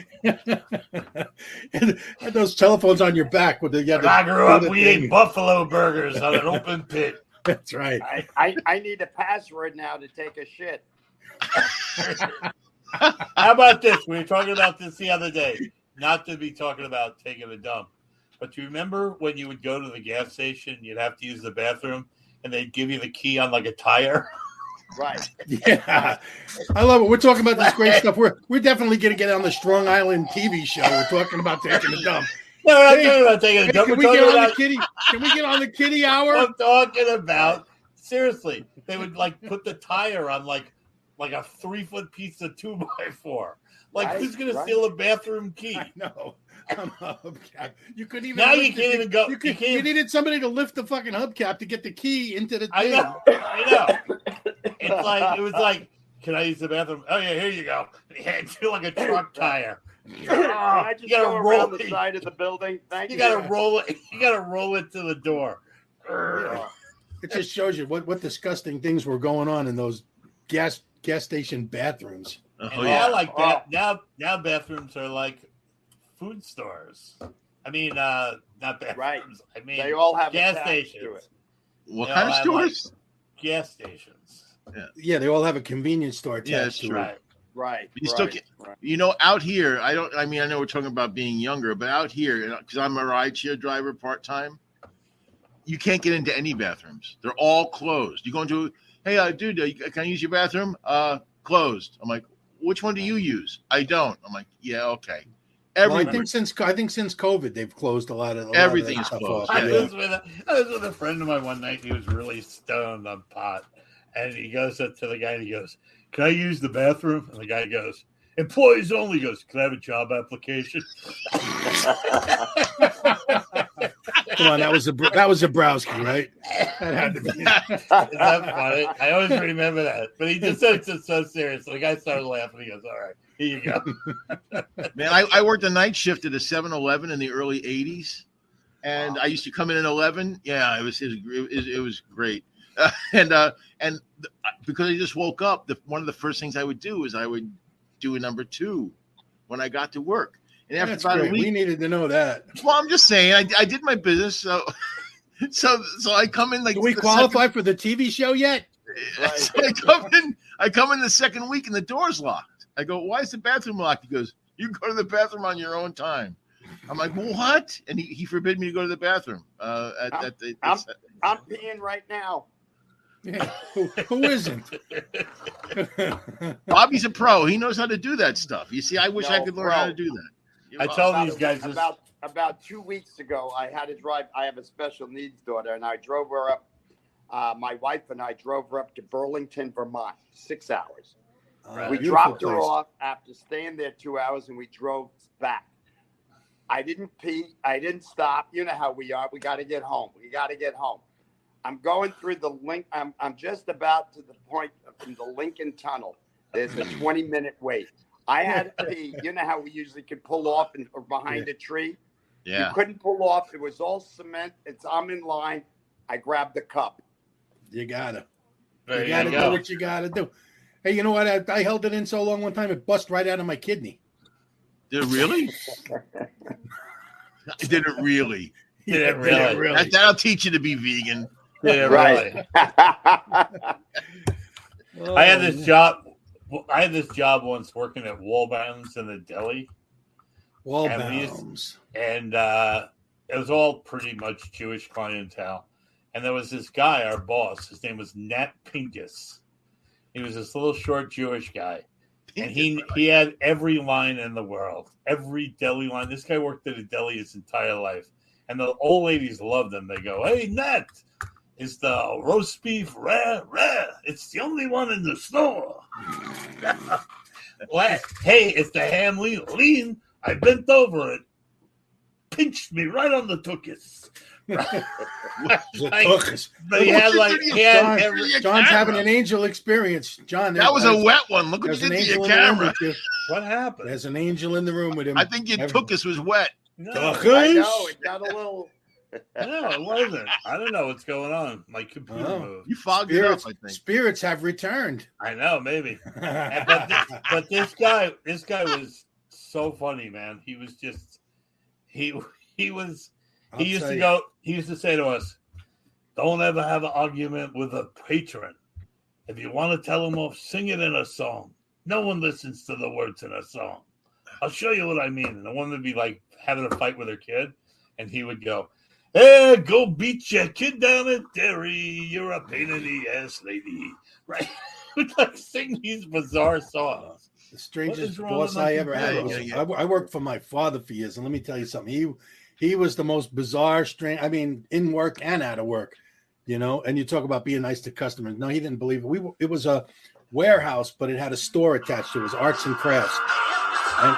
Speaker 4: and those telephones on your back. When
Speaker 1: when I grew up, we ate buffalo burgers on an open pit.
Speaker 4: That's right.
Speaker 5: I need a password now to take a shit.
Speaker 1: How about this? We were talking about this the other day. Not to be talking about taking a dump, but you remember when you would go to the gas station, you'd have to use the bathroom, and they'd give you the key on like a tire.
Speaker 5: Right.
Speaker 4: Yeah. I love it. We're talking about this great stuff. We're definitely going to get on the Strong Island TV show. We're talking about taking a dump.
Speaker 1: No, we're not talking about taking a dump.
Speaker 4: Can we get on the kitty hour?
Speaker 1: I'm talking about, seriously, they would like put the tire on like a 3-foot piece of 2x4. Like, who's going to steal a bathroom key?
Speaker 4: I know. You couldn't even.
Speaker 1: Now you can't even go.
Speaker 4: You needed somebody to lift the fucking hubcap to get the key into the thing.
Speaker 1: I know. It was like, can I use the bathroom? Oh yeah, here you go. He hands you like a truck tire.
Speaker 5: I just go around the side of the building. Thank you.
Speaker 1: You gotta roll it. You gotta roll it to the door.
Speaker 4: It just shows you what disgusting things were going on in those gas station bathrooms.
Speaker 1: Now bathrooms are like food stores. I mean, not bathrooms.
Speaker 5: Right.
Speaker 1: I mean,
Speaker 5: they all have
Speaker 1: gas stations.
Speaker 5: To it.
Speaker 2: What kind of stores?
Speaker 1: Gas stations.
Speaker 4: Yeah, they all have a convenience store attached to it.
Speaker 5: Right.
Speaker 2: You still can't, out here, I know we're talking about being younger, but out here, because I'm a rideshare driver part-time, you can't get into any bathrooms. They're all closed. You go into, hey, dude, can I use your bathroom? Closed. I'm like, which one do you use? I don't. I'm like, yeah, okay.
Speaker 4: Well, I think since COVID, they've closed a lot of
Speaker 2: everything is closed.
Speaker 1: I was with a friend of mine one night. He was really stoned on pot, and he goes up to the guy and he goes, "Can I use the bathroom?" And the guy goes, "Employees only." He goes, "Can I have a job application?"
Speaker 4: Come on, that was Zabrowski, right? That had to be.
Speaker 1: Is that funny? I always remember that. But he just said it so serious. So the guy started laughing. He goes, "All right, here you go."
Speaker 2: Man, I worked a night shift at a 7-Eleven in the early 80s. And I used to come in at 11. Yeah, it was great. And because I just woke up, one of the first things I would do is I would do a number 2 when I got to work. And after about a week,
Speaker 4: we needed to know that.
Speaker 2: Well, I'm just saying, I did my business, so I come in like.
Speaker 4: Do we qualify for the TV show yet?
Speaker 2: Right. So I come in the second week and the door's locked. I go, "Why is the bathroom locked?" He goes, "You go to the bathroom on your own time." I'm like, "Well, what?" And he forbid me to go to the bathroom.
Speaker 5: I'm peeing right now.
Speaker 4: Yeah, who isn't?
Speaker 2: Bobby's a pro. He knows how to do that stuff. You see, I wish I
Speaker 5: No,
Speaker 2: could learn how
Speaker 5: bro.
Speaker 2: to do that.
Speaker 1: I tell these guys this.
Speaker 5: About 2 weeks ago, I had to drive. I have a special needs daughter, and I drove her up. My wife and I drove her up to Burlington, Vermont, 6 hours. We dropped her off after staying there 2 hours, and we drove back. I didn't pee. I didn't stop. You know how we are. We got to get home. I'm going through the link. I'm just about to the point from the Lincoln Tunnel. There's a 20-minute wait. I had to pee. You know how we usually could pull off or behind a tree?
Speaker 2: Yeah.
Speaker 5: You couldn't pull off. It was all cement. I'm in line. I grabbed the cup.
Speaker 4: You gotta.
Speaker 1: There
Speaker 4: You gotta do what you gotta do. Hey, you know what? I held it in so long one time it bust right out of my kidney.
Speaker 2: Did it really? Did it really?
Speaker 1: Did it really?
Speaker 2: That'll teach you to be vegan.
Speaker 1: Did it
Speaker 5: Right.
Speaker 1: really?
Speaker 4: Oh,
Speaker 1: I had this job. I had this job once working at Wallbounds in the deli,
Speaker 4: Wallbounds.
Speaker 1: and it was all pretty much Jewish clientele. And there was this guy, our boss. His name was Nat Pincus. He was this little short Jewish guy, and he had every line in the world, every deli line. This guy worked at a deli his entire life, and the old ladies loved him. They go, "Hey, Nat, is the roast beef rare? It's the only one in the store." Hey, is the ham lean? I bent over it, pinched me right on the tuchus. But he had
Speaker 4: John's having an angel experience. John,
Speaker 2: that was a wet one. Look what you did to your camera.
Speaker 1: What happened?
Speaker 4: There's an angel in the room with him.
Speaker 2: I think your tuchus was wet.
Speaker 1: No,
Speaker 5: I know. It got a little.
Speaker 1: no, it wasn't. I don't know what's going on. My computer moved.
Speaker 2: You fogged it up, I think.
Speaker 4: Spirits have returned.
Speaker 1: I know, maybe. But this guy was so funny, man. He was just he used to say to us, "Don't ever have an argument with a patron. If you want to tell them off, sing it in a song. No one listens to the words in a song. I'll show you what I mean." And the woman would be like having a fight with her kid, and he would go, "Hey, go beat your kid down at Derry. You're a pain in the ass, lady." Right? Would like sing these bizarre songs.
Speaker 4: The strangest boss I ever had. I worked for my father for years, and let me tell you something. He was the most bizarre, strange. I mean, in work and out of work, you know. And you talk about being nice to customers. No, he didn't believe it. It was a warehouse, but it had a store attached to it. It was arts and crafts. And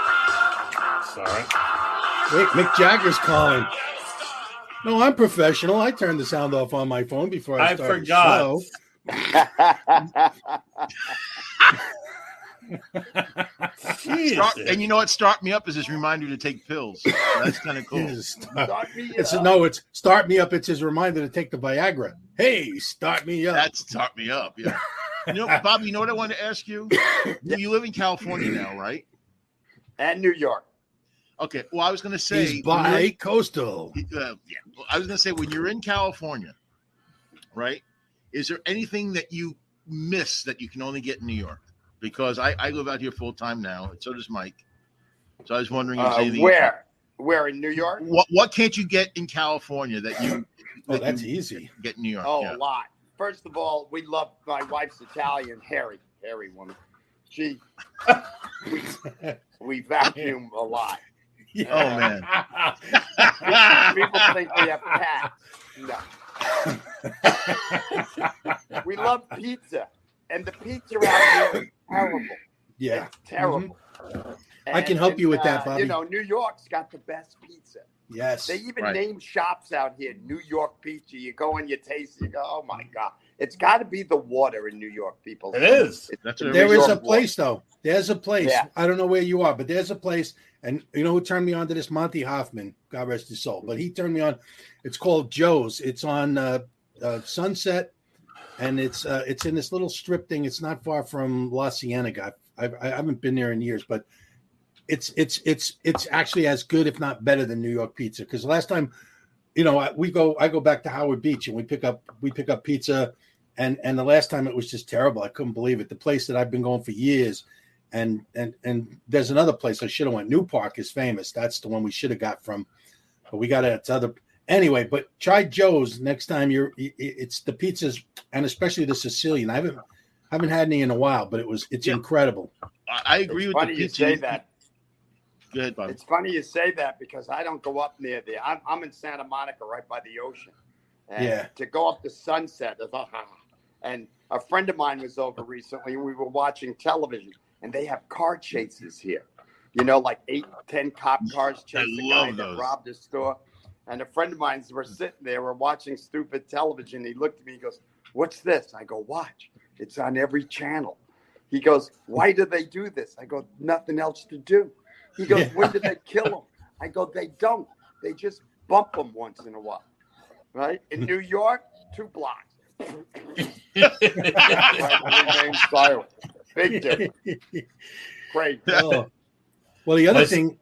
Speaker 1: sorry,
Speaker 4: wait, Mick Jagger's calling. No, I'm professional. I turned the sound off on my phone before I started
Speaker 1: forgot.
Speaker 4: the show.
Speaker 2: And you know what? Start Me Up is his reminder to take pills. So that's kind of cool.
Speaker 4: It's Start Me Up. It's his reminder to take the Viagra. Hey, start me up.
Speaker 2: That's Start Me Up. Yeah. You know, Bobby, you know what I wanted to ask you? You live in California now, right?
Speaker 5: And New York.
Speaker 2: Okay. Well, I was going to say.
Speaker 4: He's bi-coastal.
Speaker 2: Yeah. I was going to say, when you're in California, right, is there anything that you miss that you can only get in New York? Because I live out here full time now, and so does Mike. So I was wondering if anything.
Speaker 5: Where in New York?
Speaker 2: What can't you get in California that you?
Speaker 4: That's easy.
Speaker 2: Get in New York.
Speaker 5: Oh, yeah. A lot. First of all, we love my wife's Italian, hairy woman. We vacuum a lot.
Speaker 2: Yeah. Oh man.
Speaker 5: People think we have cats. No. We love pizza. And the pizza out here is terrible.
Speaker 4: Yeah.
Speaker 5: It's terrible.
Speaker 4: Mm-hmm. I can help you with that, Bobby.
Speaker 5: You know, New York's got the best pizza.
Speaker 4: Yes.
Speaker 5: They even name shops out here, New York Pizza. You go and you taste it, you go, oh my God. It's got to be the water in New York, people.
Speaker 1: It is.
Speaker 4: There is a place, though. There's a place. Yeah. I don't know where you are, but there's a place. And you know who turned me on to this? Monty Hoffman, God rest his soul. But he turned me on. It's called Joe's. It's on Sunset. And it's in this little strip thing. It's not far from La Cienega. I haven't been there in years, but it's actually as good, if not better, than New York pizza. Because last time, you know, I go back to Howard Beach and we pick up pizza, and the last time it was just terrible. I couldn't believe it. The place that I've been going for years, and there's another place I should have went. New Park is famous. That's the one we should have got from, but we got it. Anyway, but try Joe's next time it's the pizzas, and especially the Sicilian. I haven't had any in a while, but it's incredible.
Speaker 2: I agree
Speaker 5: It's
Speaker 2: with
Speaker 5: funny
Speaker 2: the
Speaker 5: you
Speaker 2: pizza.
Speaker 5: say that.
Speaker 2: Go ahead, Bob.
Speaker 5: It's funny you say that because I don't go up near there. I'm in Santa Monica, right by the ocean. And
Speaker 4: Yeah.
Speaker 5: to go up to Sunset, and a friend of mine was over recently, and we were watching television, and they have car chases here. You know, like 8-10 cop cars chase the guy that
Speaker 2: those.
Speaker 5: robbed his store. And a friend of mine, we're sitting there, we're watching stupid television. He looked at me, he goes, "What's this?" I go, "Watch. It's on every channel." He goes, "Why do they do this?" I go, "Nothing else to do." He goes,
Speaker 4: Yeah.
Speaker 5: "When did they kill him?" I go, "They don't. They just bump them once in a while." Right? In New York, 2 blocks. Remain silent. Big difference. Crazy.
Speaker 4: Oh. Well, the other thing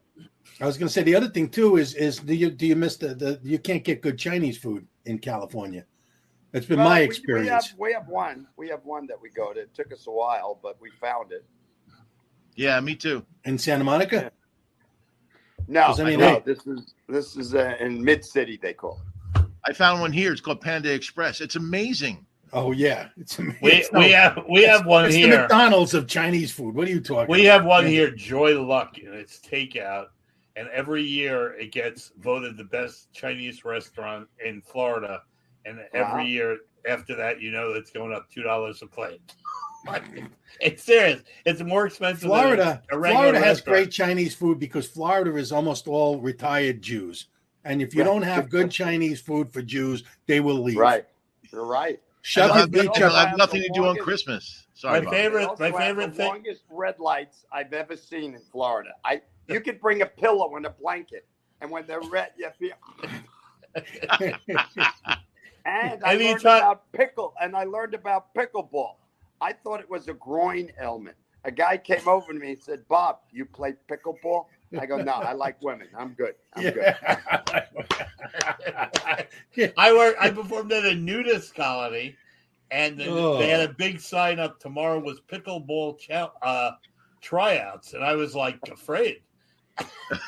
Speaker 4: I was going to say, the other thing too is do you miss the you can't get good Chinese food in California? That's been my experience.
Speaker 5: We have one that we go to. It took us a while, but we found it.
Speaker 2: Yeah, me too.
Speaker 4: In Santa Monica?
Speaker 5: No,
Speaker 4: 'Cause, I mean,
Speaker 5: no, this is in Mid City. They call it.
Speaker 2: I found one here. It's called Panda Express. It's amazing.
Speaker 4: Oh yeah, it's amazing.
Speaker 1: We have one
Speaker 4: it's
Speaker 1: here.
Speaker 4: the McDonald's of Chinese food. What are you talking?
Speaker 1: We
Speaker 4: about?
Speaker 1: have one here, Joy Luck, and it's takeout. And every year it gets voted the best Chinese restaurant in Florida. And every year after that, it's going up $2 a plate. It's serious. It's more expensive.
Speaker 4: Florida.
Speaker 1: Than a regular
Speaker 4: Florida has
Speaker 1: restaurant.
Speaker 4: great Chinese food because Florida is almost all retired Jews. And if you don't have good Chinese food for Jews, they will leave.
Speaker 5: Right. You're right.
Speaker 4: Shove
Speaker 2: It'll
Speaker 4: your
Speaker 2: have,
Speaker 4: beach
Speaker 2: it'll
Speaker 4: up.
Speaker 2: have nothing to do on Christmas. Sorry,
Speaker 1: My
Speaker 2: Bob.
Speaker 1: favorite
Speaker 5: They also have the
Speaker 1: thing.
Speaker 5: longest red lights I've ever seen in Florida. You could bring a pillow and a blanket, and when they're red, you feel. And I learned about pickleball. I thought it was a groin ailment. A guy came over to me and said, "Bob, you play pickleball?" I go, "No, I like women. I'm good. I'm good."
Speaker 1: I performed at a nudist colony, and they had a big sign up. Tomorrow was pickleball tryouts, and I was like afraid.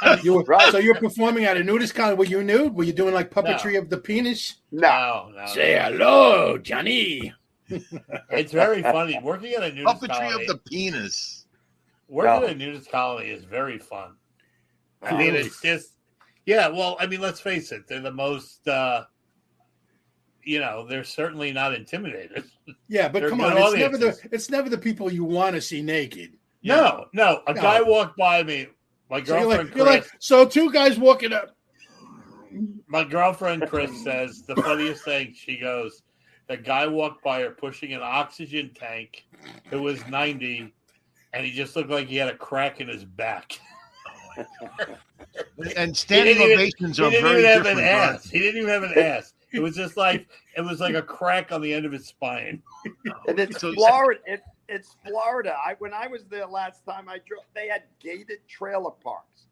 Speaker 4: So you're performing at a nudist colony. Were you nude? Were you doing like puppetry of the penis?
Speaker 5: No.
Speaker 3: Say hello, Johnny.
Speaker 1: It's very funny. Working at a nudist
Speaker 2: Puppetry
Speaker 1: colony.
Speaker 2: of the penis.
Speaker 1: Working at a nudist colony is very fun. I mean, it's just, well, I mean, let's face it. They're the most, they're certainly not intimidated.
Speaker 4: Yeah, but
Speaker 1: They're
Speaker 4: come
Speaker 1: good
Speaker 4: on.
Speaker 1: audiences.
Speaker 4: It's never the people you want to see naked.
Speaker 1: No. A guy walked by me. My girlfriend, Chris.
Speaker 4: So 2 guys walking up.
Speaker 1: My girlfriend, Chris, says the funniest thing. She goes, the guy walked by her pushing an oxygen tank. It was 90, and he just looked like he had a crack in his back.
Speaker 2: And standing ovations are very different.
Speaker 1: He didn't even have an ass. It was just like a crack on the end of his spine.
Speaker 5: And it's Florida. It's Florida. When I was there last time, they had gated trailer parks.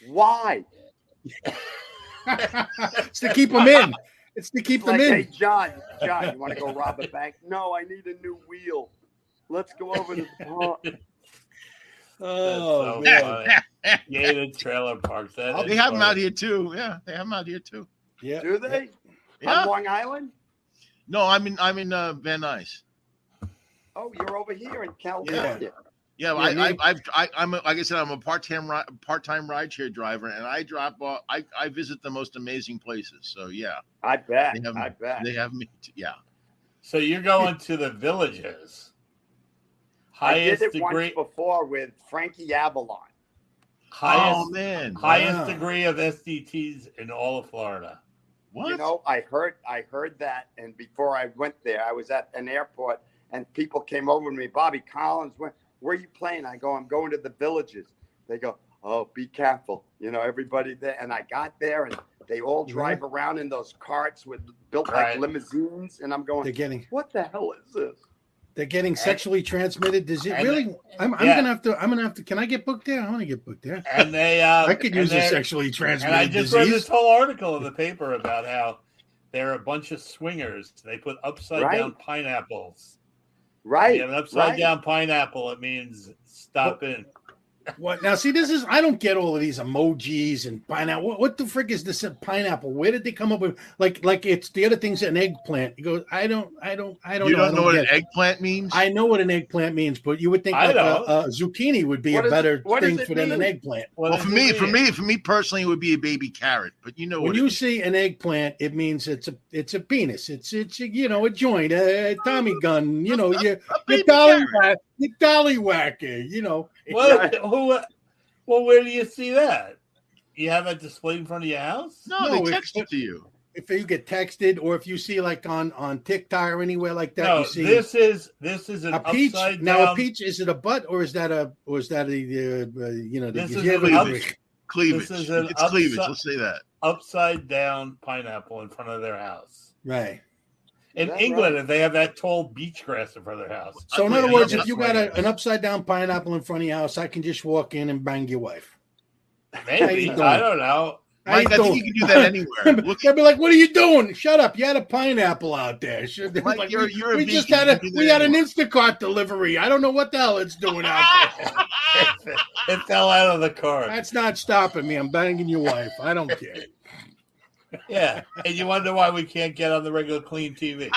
Speaker 5: Why?
Speaker 4: It's to keep them in. It's to keep them in.
Speaker 5: Hey, John, you want to go rob a bank? No, I need a new wheel. Let's go over to the park.
Speaker 4: Oh,
Speaker 1: man. Gated trailer parks.
Speaker 2: They have them out here too. Yeah, they have them out here too.
Speaker 4: Yeah.
Speaker 5: Do they?
Speaker 2: Yeah.
Speaker 5: On Long Island?
Speaker 2: No, I'm in Van Nuys.
Speaker 5: Oh, you're over here in California.
Speaker 2: Yeah, I'm like I said, I'm a part-time rideshare driver, and I drop off. I visit the most amazing places. So yeah,
Speaker 5: I bet.
Speaker 2: They have me. Yeah.
Speaker 1: So you're going to the Villages.
Speaker 5: Highest I did it degree once before with Frankie Avalon.
Speaker 1: Highest degree of SDTs in all of Florida.
Speaker 5: What? I heard that, and before I went there, I was at an airport, and people came over to me. Bobby Collins, where are you playing? I go, I'm going to the Villages. They go, oh, be careful. Everybody there. And I got there, and they all drive around in those carts built like limousines, and I'm going, what the hell is this?
Speaker 4: They're getting sexually transmitted disease. Really? I'm gonna have to. Can I get booked there? I want to get booked there.
Speaker 1: And they,
Speaker 4: I could use a sexually transmitted disease.
Speaker 1: And I just read this whole article in the paper about how they're a bunch of swingers. They put upside down pineapples.
Speaker 5: Right.
Speaker 1: You have an upside down pineapple. It means stop in.
Speaker 4: What now? See, this is I don't get all of these emojis and pineapple. What the frick is this pineapple? Where did they come up with like it's the other thing's an eggplant? He goes, I don't
Speaker 2: You don't know what an eggplant means?
Speaker 4: I know what an eggplant means, but you would think
Speaker 1: I
Speaker 4: like
Speaker 1: don't.
Speaker 4: a zucchini would be a better thing for than an eggplant.
Speaker 2: Well, for me personally, it would be a baby carrot. But you know
Speaker 4: When
Speaker 2: what
Speaker 4: you see an eggplant, it means it's a penis. It's a joint, a Tommy gun. You know, your dollywhacker. You know.
Speaker 1: Well, where do you see that? You have that displayed in front of your house?
Speaker 2: No, they text it to you.
Speaker 4: If you get texted, or if you see like on TikTok or anywhere like that,
Speaker 1: No,
Speaker 4: you see
Speaker 1: this is an
Speaker 4: a peach.
Speaker 1: upside
Speaker 4: Now
Speaker 1: down.
Speaker 4: a peach, is it a butt or is that a
Speaker 1: This is
Speaker 4: you ever-
Speaker 1: an
Speaker 2: Cleavage.
Speaker 1: This is an
Speaker 2: It's cleavage.
Speaker 1: upside-
Speaker 2: Let's say that.
Speaker 1: upside down pineapple in front of their house.
Speaker 4: right?
Speaker 1: In
Speaker 5: Is that
Speaker 1: England,
Speaker 5: right?
Speaker 1: if they have that tall beach grass in front of their house.
Speaker 4: So in
Speaker 2: Wait,
Speaker 4: other words,
Speaker 2: I'm
Speaker 4: if you
Speaker 2: not
Speaker 4: got
Speaker 2: right.
Speaker 4: an upside down pineapple in front of your house, I can just walk in and bang your wife.
Speaker 1: Maybe.
Speaker 4: you doing?
Speaker 1: I don't know.
Speaker 4: How you
Speaker 2: Mike, I think
Speaker 4: doing?
Speaker 2: you can do that anywhere. Look
Speaker 4: They'll be like, "What are you doing? Shut up! You had a pineapple out there."
Speaker 2: Mike,
Speaker 4: Like,
Speaker 2: you're a
Speaker 4: we just
Speaker 2: vegan.
Speaker 4: had
Speaker 2: You can do
Speaker 4: we
Speaker 2: that
Speaker 4: had an
Speaker 2: anywhere.
Speaker 4: Instacart delivery. I don't know what the hell it's doing out there.
Speaker 1: It fell out of the car.
Speaker 4: That's not stopping me. I'm banging your wife. I don't care.
Speaker 1: Yeah. And you wonder why we can't get on the regular clean TV.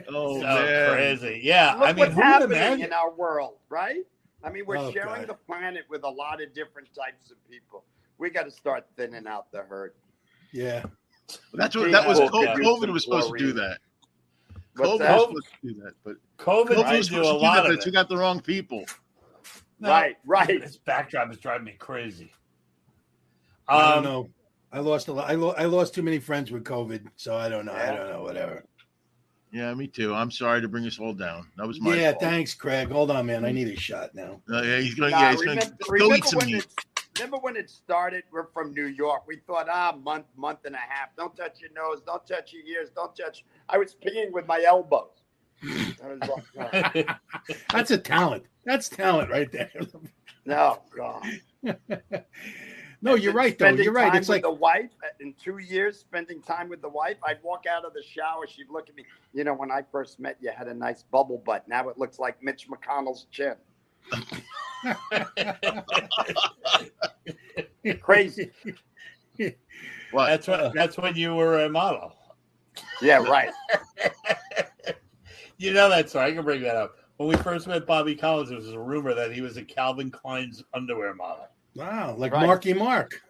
Speaker 2: Oh,
Speaker 1: So
Speaker 2: man.
Speaker 1: crazy. Yeah.
Speaker 5: Look
Speaker 1: I mean,
Speaker 5: what's
Speaker 1: who would
Speaker 5: happening
Speaker 1: imagine?
Speaker 5: in our world, right? I mean, we're
Speaker 4: Oh,
Speaker 5: sharing
Speaker 4: God.
Speaker 5: the planet with a lot of different types of people. We got to start thinning out the herd.
Speaker 4: Yeah.
Speaker 2: That's what that was.
Speaker 1: Yeah.
Speaker 2: COVID was supposed to do that.
Speaker 5: What's
Speaker 2: COVID
Speaker 5: that?
Speaker 2: was supposed to do that, but
Speaker 1: COVID
Speaker 2: COVID
Speaker 1: did
Speaker 2: was
Speaker 1: do
Speaker 2: supposed
Speaker 1: a
Speaker 2: to do
Speaker 1: lot
Speaker 2: that,
Speaker 1: of
Speaker 2: but
Speaker 1: it.
Speaker 2: you got the wrong people.
Speaker 1: No,
Speaker 5: Right, right.
Speaker 1: This backdrop is driving me crazy.
Speaker 4: I don't know. I lost a lot. I lost too many friends with COVID, so I don't know. I
Speaker 5: Yeah.
Speaker 4: don't know. Whatever.
Speaker 2: Yeah, me too. I'm sorry to bring us all down. That was my
Speaker 4: Yeah.
Speaker 2: fault.
Speaker 4: Thanks, Craig. Hold on, man. I need a shot now.
Speaker 2: Yeah, he's gonna.
Speaker 5: Nah,
Speaker 2: Yeah, he's gonna go
Speaker 5: remember
Speaker 2: eat some meat.
Speaker 5: Remember when it started? We're from New York. We thought, month and a half. Don't touch your nose. Don't touch your ears. Don't touch. I was peeing with my elbows. I was like,
Speaker 4: That's a talent. That's talent right there.
Speaker 5: no, God.
Speaker 4: No, you're right, though.
Speaker 5: Spending
Speaker 4: You're right.
Speaker 5: time
Speaker 4: It's
Speaker 5: with
Speaker 4: like
Speaker 5: the wife in 2 years. Spending time with the wife. I'd walk out of the shower. She'd look at me. You know, when I first met you, had a nice bubble butt. Now it looks like Mitch McConnell's chin. Crazy.
Speaker 2: What?
Speaker 1: That's when you were a model.
Speaker 5: Yeah, right.
Speaker 1: You know that's right. I can bring that up. When we first met Bobby Collins, there was a rumor that he was a Calvin Klein's underwear model.
Speaker 4: wow, like
Speaker 5: Right.
Speaker 4: Marky Mark.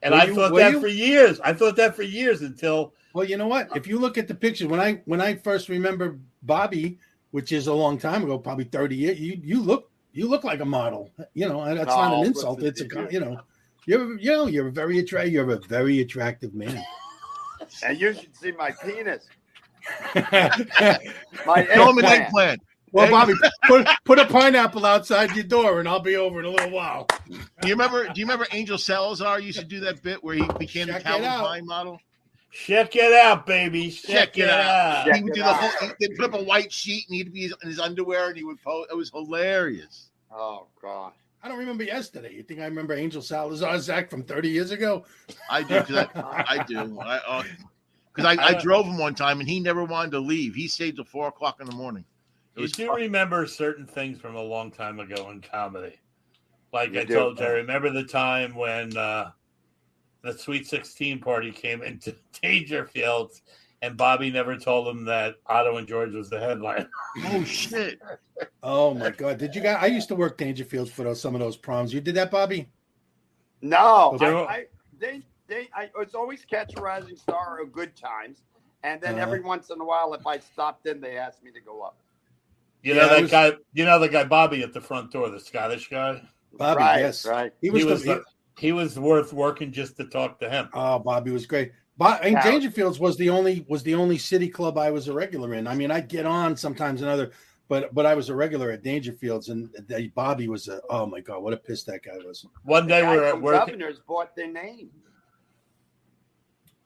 Speaker 1: And
Speaker 4: Were
Speaker 1: I
Speaker 4: you-
Speaker 1: thought
Speaker 4: were
Speaker 1: that
Speaker 4: you?
Speaker 1: for years. I thought that for years until
Speaker 4: Well, you know what? If you look at the pictures, when I first remember Bobby, which is a long time ago, probably 30 years, you look like a model. You know, that's not
Speaker 5: No,
Speaker 4: an insult.
Speaker 5: listen
Speaker 4: It's a
Speaker 5: to you.
Speaker 4: you know, you're a very attractive man.
Speaker 5: And you should see my penis.
Speaker 4: well,
Speaker 5: My
Speaker 2: Throw him an
Speaker 5: eggplant.
Speaker 2: eggplant.
Speaker 4: Bobby, put a pineapple outside your door, and I'll be over in a little while.
Speaker 2: Do you remember Angel Salazar used to do that bit where he became
Speaker 4: Check
Speaker 2: the
Speaker 4: it
Speaker 2: Calvin
Speaker 4: out.
Speaker 2: Klein model?
Speaker 1: check it out, baby. Check it out.
Speaker 5: Check
Speaker 2: He would
Speaker 5: it
Speaker 2: do the
Speaker 5: out.
Speaker 2: whole. They'd put up a white sheet, and he'd be in his underwear, and he would pose. It was hilarious.
Speaker 5: Oh God.
Speaker 4: I don't remember yesterday. You think I remember Angel Salazar's act from 30 years ago?
Speaker 2: I do because I do. Because I drove him one time, and he never wanted to leave. He stayed till 4:00 in the morning. It
Speaker 1: You
Speaker 2: was
Speaker 1: do
Speaker 2: fun.
Speaker 1: remember certain things from a long time ago in comedy. Like
Speaker 5: You
Speaker 1: I
Speaker 5: do.
Speaker 1: told you, I remember the time when the Sweet 16 party came into Dangerfield, and Bobby never told him that Otto and George was the headliner.
Speaker 2: Oh shit!
Speaker 4: Oh my God! Did you guys? I used to work Dangerfields for some of those proms. You did that, Bobby?
Speaker 5: No,
Speaker 4: Okay.
Speaker 5: it's always Catch a Rising Star or Good Times, and then
Speaker 4: Uh-huh.
Speaker 5: every once in a while, if I stopped in, they asked me to go up.
Speaker 1: You
Speaker 4: Yeah,
Speaker 1: know
Speaker 4: it
Speaker 1: that
Speaker 4: was-
Speaker 1: guy. You know the guy Bobby at the front door, the Scottish guy.
Speaker 4: Bobby,
Speaker 5: right,
Speaker 4: yes.
Speaker 5: right.
Speaker 4: He was,
Speaker 1: He was worth working just to talk to him.
Speaker 4: oh, Bobby was great. And
Speaker 5: Wow.
Speaker 4: Dangerfields was the only city club I was a regular in. I mean, I'd get on sometimes another, but I was a regular at Dangerfields, and Bobby was oh my God, what a piss that guy was.
Speaker 1: One day
Speaker 5: The
Speaker 1: we
Speaker 5: guy
Speaker 1: were at
Speaker 5: from
Speaker 1: work.
Speaker 5: Governors bought their name.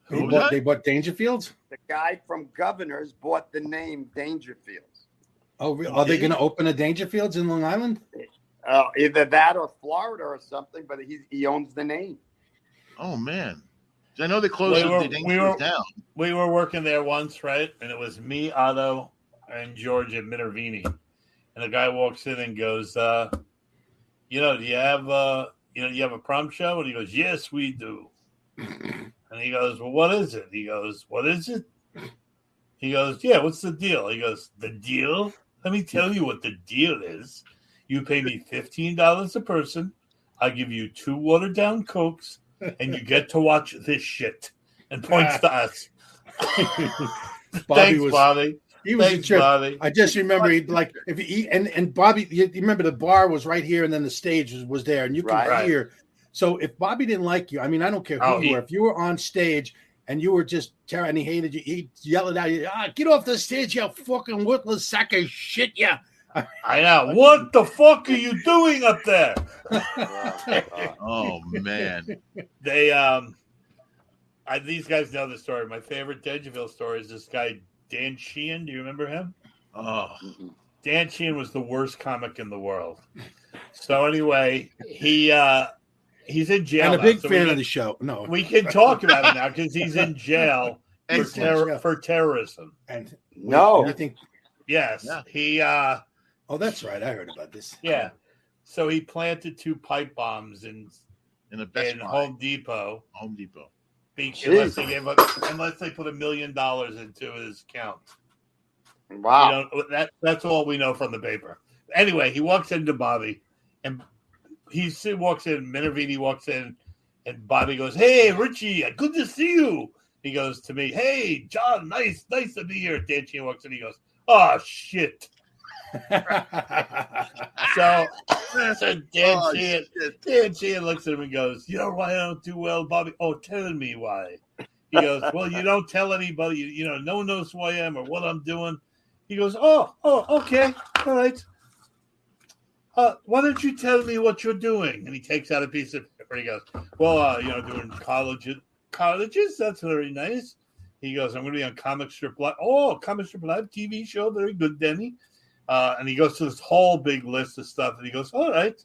Speaker 2: Who was that?
Speaker 4: They bought Dangerfields.
Speaker 5: The guy from Governors bought the name Dangerfields.
Speaker 4: Oh, are they going to open a Dangerfields in Long Island?
Speaker 5: Either that or Florida or something, but he owns the name.
Speaker 2: Oh man! I know they closed
Speaker 1: We were-
Speaker 2: the Dangerfields down.
Speaker 1: We were working there once, right? And it was me, Otto, and George at Minervini, and the guy walks in and goes, do you have do you have a prom show? And he goes, yes, we do. And he goes, well, what is it? He goes, what is it? He goes, yeah, what's the deal? He goes, the deal? Let me tell you what the deal is. You pay me $15 a person. I'll give you 2 watered down Cokes, and you get to watch this shit. And points to us. Thanks, Bobby.
Speaker 4: He was
Speaker 1: Thanks,
Speaker 4: a trip.
Speaker 1: Bobby.
Speaker 4: I just remember if he and Bobby, you remember the bar was right here, and then the stage was there, and you could hear. So if Bobby didn't like you, I mean, I don't care who you were. If you were on stage and you were just and he hated you, he'd yell it out, get off the stage, you fucking worthless sack of shit, yeah.
Speaker 1: I know. What the fuck are you doing up there?
Speaker 2: Oh man.
Speaker 1: They these guys know the story. My favorite Dangeville story is this guy Dan Sheehan. Do you remember him?
Speaker 2: Oh.
Speaker 1: Dan Sheehan was the worst comic in the world. So anyway, he's in jail.
Speaker 4: I'm a big fan of the show. No,
Speaker 1: we can talk about it now because he's in jail for terrorism.
Speaker 4: And
Speaker 5: no,
Speaker 4: I think
Speaker 1: yes, he.
Speaker 4: Oh, that's right. I heard about this.
Speaker 1: Yeah, so he planted 2 pipe bombs in Home Depot.
Speaker 2: Home Depot.
Speaker 1: Unless they put $1 million into his account.
Speaker 5: Wow,
Speaker 1: that's all we know from the paper. Anyway, he walks into Bobby, and he walks in. Minervini walks in, and Bobby goes, "Hey, Richie, good to see you." He goes to me, "Hey, John, nice to be here." Dan Sheehan walks in. He goes, "Oh shit." So Dan Sheehan looks at him and goes, "You know why I don't do well, Bobby? Oh, tell me why." He goes, "Well, you don't tell anybody. No one knows who I am or what I'm doing." He goes, "Oh, okay, all right. Why don't you tell me what you're doing?" And he takes out a piece of paper. He goes, "Well, doing colleges. That's very nice." He goes, "I'm going to be on Comic Strip Live." "Oh, Comic Strip Live TV show, very good, Denny." And he goes to this whole big list of stuff, and he goes, "All right."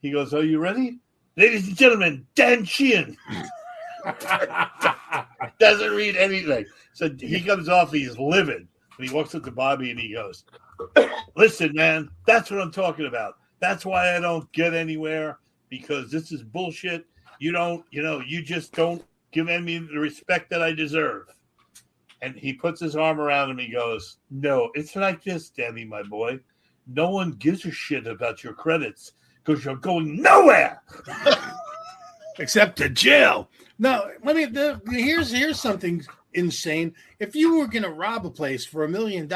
Speaker 1: He goes, "Are you ready, ladies and gentlemen? Dan Sheehan." Doesn't read anything. So he comes off. He's livid. And he walks up to Bobby and he goes, "Listen, man, that's what I'm talking about. That's why I don't get anywhere, because this is bullshit. You just don't give me the respect that I deserve." And he puts his arm around him. He goes, "No, it's like this, Danny, my boy. No one gives a shit about your credits because you're going nowhere."
Speaker 4: Except to jail. No, here's something insane. If you were going to rob a place for $1 million,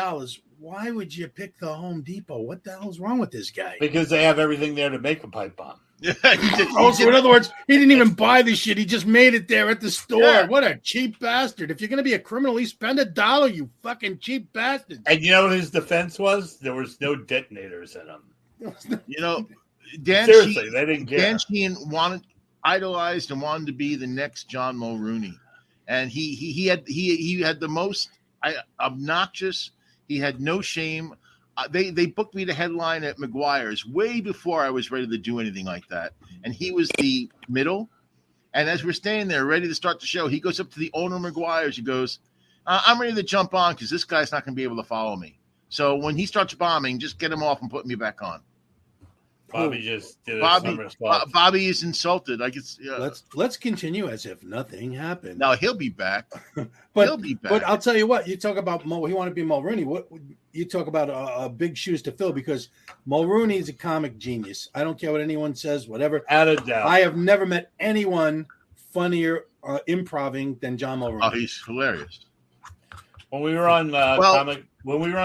Speaker 4: why would you pick the Home Depot? What the hell's wrong with this guy?
Speaker 1: Because they have everything there to make a pipe bomb.
Speaker 2: Yeah,
Speaker 4: so in other words, he didn't even buy the shit. He just made it there at the store. Yeah. What a cheap bastard. If you're going to be a criminal, at least spend $1, you fucking cheap bastard.
Speaker 1: And you know what his defense was? There was no detonators in them.
Speaker 2: Seriously,
Speaker 1: they didn't care.
Speaker 2: Dan Sheehan idolized and wanted to be the next John Mulrooney. And he had the most obnoxious. He had no shame. They booked me to headline at McGuire's way before I was ready to do anything like that. And he was the middle. And as we're staying there, ready to start the show, he goes up to the owner of McGuire's. He goes, "I'm ready to jump on because this guy's not going to be able to follow me. So when he starts bombing, just get him off and put me back on."
Speaker 1: Bobby just did a
Speaker 2: Bobby is insulted.
Speaker 4: Let's continue as if nothing happened.
Speaker 2: No, he'll be back.
Speaker 4: He'll be back. But I'll tell you what, you talk about he want to be Mulrooney. What you talk about a big shoes to fill, because Mulrooney is a comic genius. I don't care what anyone says, whatever.
Speaker 1: Out of doubt.
Speaker 4: I have never met anyone funnier improving than John Mulrooney.
Speaker 2: Oh, he's hilarious.
Speaker 1: When we were on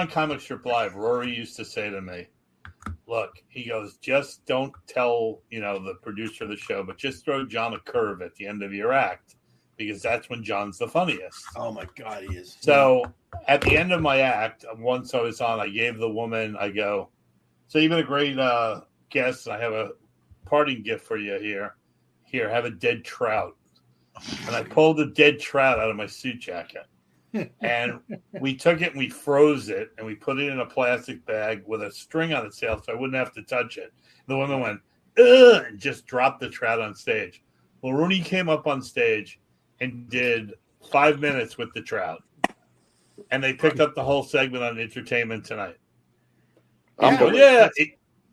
Speaker 1: Comic Strip Live, Rory used to say to me, "Look," he goes, "just don't tell, the producer of the show, but just throw John a curve at the end of your act, because that's when John's the funniest."
Speaker 4: Oh my God, he is.
Speaker 1: So at the end of my act, once I was on, I gave the woman, I go, "So you've been a great guest. I have a parting gift for you here. Here, have a dead trout." And I pulled a dead trout out of my suit jacket. And we took it and we froze it and we put it in a plastic bag with a string on its tail so I wouldn't have to touch it. The woman went, "Ugh," and just dropped the trout on stage. Well, Rooney came up on stage and did 5 minutes with the trout. and they picked up the whole segment on Entertainment Tonight.
Speaker 5: Unbelievable.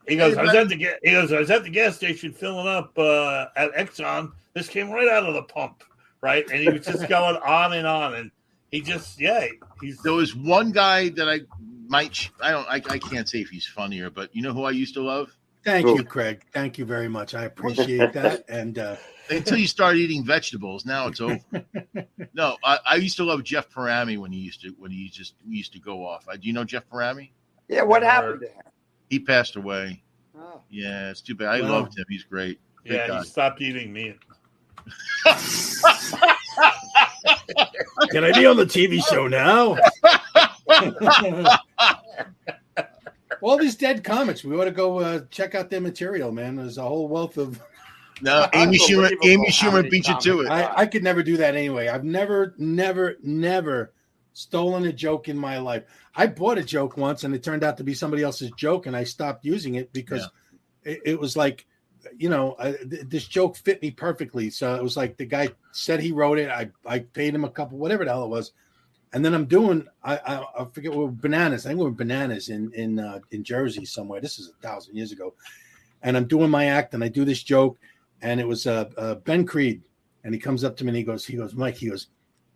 Speaker 1: He goes, I was at the gas station filling up at Exxon. This came right out of the pump, right? And he was just going on, and he just
Speaker 2: There was one guy that I can't say if he's funnier, but you know who I used to love?
Speaker 4: Thank you, Craig. Thank you very much. I appreciate that. And
Speaker 2: until you start eating vegetables, now it's over. No, I used to love Jeff Parami when he used to go off. Do you know Jeff Parami?
Speaker 5: Yeah, what happened to him?
Speaker 2: He passed away.
Speaker 5: Oh.
Speaker 2: Yeah, it's too bad. I loved him. He's great.
Speaker 1: Yeah, he stopped eating meat.
Speaker 3: Can I be on the TV show now?
Speaker 4: all these dead comics, we ought to go check out their material, man. There's a whole wealth of.
Speaker 2: No, Amy Schumer beat you to it.
Speaker 4: I could never do that anyway. I've never stolen a joke in my life. I bought a joke once, and it turned out to be somebody else's joke, and I stopped using it because it was like, this joke fit me perfectly. So it was like the guy said he wrote it. I paid him a couple, whatever the hell it was, and then I'm doing. I forget what bananas. I think we were bananas in Jersey somewhere. This is 1,000 years ago, and I'm doing my act, and I do this joke, and it was Ben Creed, and he comes up to me and he goes, Mike, he goes,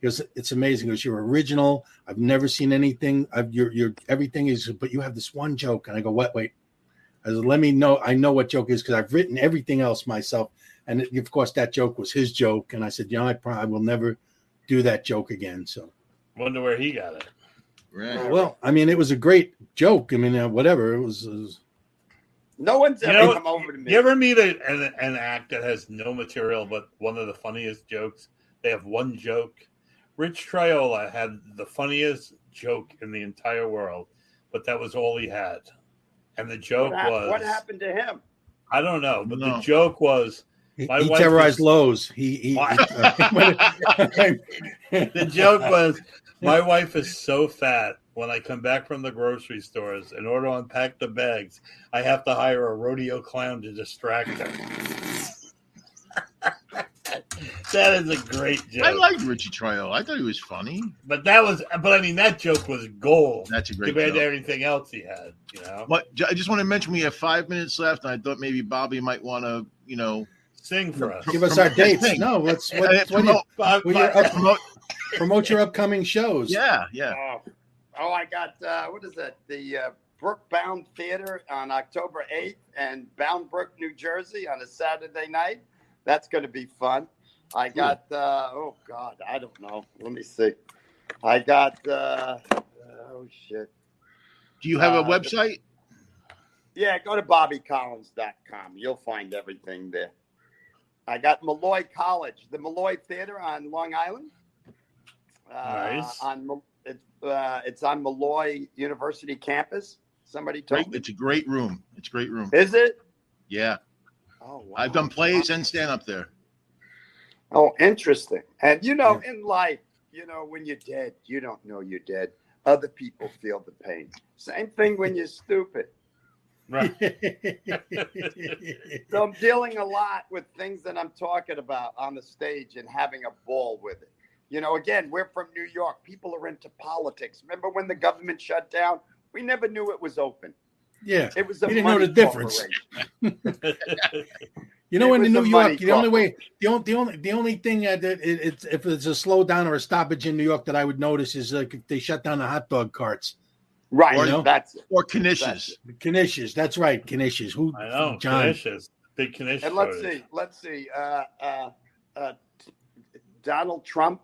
Speaker 4: it's amazing. He goes, you're original. I've never seen anything. You're everything is, but you have this one joke. And I go, what? Wait. I said, let me know. I know what joke is because I've written everything else myself. And of course, that joke was his joke. And I said, I will never do that joke again. So,
Speaker 1: wonder where he got it.
Speaker 2: Right.
Speaker 4: Well, I mean, it was a great joke. I mean, whatever it was.
Speaker 5: No one's ever come over to me.
Speaker 1: You ever meet an act that has no material but one of the funniest jokes? They have one joke. Rich Triola had the funniest joke in the entire world, but that was all he had. And the joke was...
Speaker 5: What happened to him?
Speaker 1: I don't know, but the joke was...
Speaker 4: He terrorized Lowe's. The
Speaker 1: joke was, my wife is so fat, when I come back from the grocery stores, in order to unpack the bags, I have to hire a rodeo clown to distract her. That is a great joke.
Speaker 2: I liked Richie Triola. I thought he was funny.
Speaker 1: But that joke was gold.
Speaker 2: That's a great
Speaker 1: compared
Speaker 2: joke.
Speaker 1: to everything else he had,
Speaker 2: But I just want to mention we have 5 minutes left, and I thought maybe Bobby might want to,
Speaker 1: sing for us.
Speaker 4: Give us our dates. No, promote your upcoming shows.
Speaker 2: Yeah.
Speaker 5: Oh, I got, what is that? The Brookbound Theater on October 8th and Bound Brook, New Jersey on a Saturday night. That's going to be fun. I got, oh, God, I don't know. Let me see. I got, oh, shit.
Speaker 2: Do you have a website?
Speaker 5: Yeah, go to bobbycollins.com. You'll find everything there. I got Malloy College, the Malloy Theater on Long Island.
Speaker 1: Nice.
Speaker 5: It's on Malloy University campus. Somebody told me.
Speaker 2: It's a great room.
Speaker 5: Is it?
Speaker 2: Yeah.
Speaker 5: Oh, wow.
Speaker 2: I've done plays and stand up there.
Speaker 5: Oh, interesting. And, in life, when you're dead, you don't know you're dead. Other people feel the pain. Same thing when you're stupid.
Speaker 1: Right.
Speaker 5: So I'm dealing a lot with things that I'm talking about on the stage and having a ball with it. Again, we're from New York. People are into politics. Remember when the government shut down? We never knew it was open.
Speaker 4: Yeah.
Speaker 5: It was a
Speaker 4: we didn't know the difference. In New York, the only thing that if it's a slowdown or a stoppage in New York that I would notice is they shut down the hot dog carts.
Speaker 5: Right. That's it.
Speaker 2: Or Knishes.
Speaker 4: Knishes. That's right. Knishes. Who?
Speaker 1: I know.
Speaker 4: John.
Speaker 1: Knishes. Big Knish.
Speaker 5: And let's see. Donald Trump,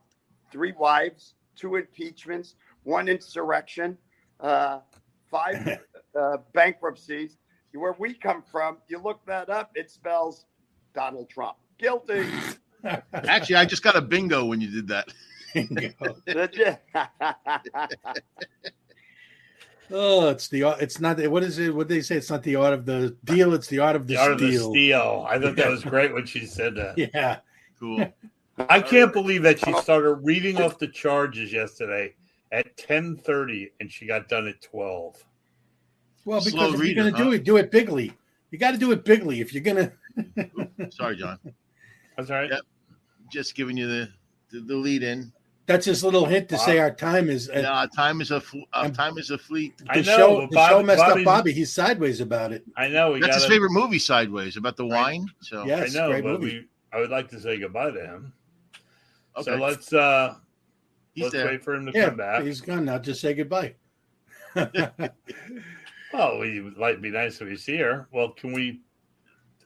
Speaker 5: 3 wives, 2 impeachments, 1 insurrection, 5 bankruptcies. Where we come from, you look that up, it spells Donald Trump. Guilty.
Speaker 2: Actually, I just got a bingo when you did that.
Speaker 4: Oh, it's not. What is it? What they say? It's not the art of the deal. It's the art of the steal.
Speaker 1: I thought that was great when she said that.
Speaker 4: Yeah.
Speaker 2: Cool.
Speaker 1: I can't believe that she started reading off the charges yesterday at 10:30 and she got done at 12.
Speaker 4: Well, because if you're going to do it bigly. You got to do it bigly if you're going to.
Speaker 2: Sorry, John.
Speaker 1: That's all right.
Speaker 2: Yep. Just giving you the lead in.
Speaker 4: That's his little hint to say our time is.
Speaker 2: Yeah, time is a fleet.
Speaker 1: I
Speaker 4: The
Speaker 1: know.
Speaker 4: show messed
Speaker 1: Bobby's-
Speaker 4: up Bobby. He's sideways about it.
Speaker 1: I know.
Speaker 2: That's his favorite movie, Sideways, about the wine. So
Speaker 4: Yes,
Speaker 1: I know,
Speaker 4: great
Speaker 1: but
Speaker 4: movie.
Speaker 1: I would like to say goodbye to him.
Speaker 2: okay.
Speaker 1: So let's
Speaker 2: He's there.
Speaker 1: wait for him to
Speaker 4: Yeah,
Speaker 1: come back.
Speaker 4: he's gone now. Just say goodbye.
Speaker 1: Oh, we would like be nice if he's here. Well, can we?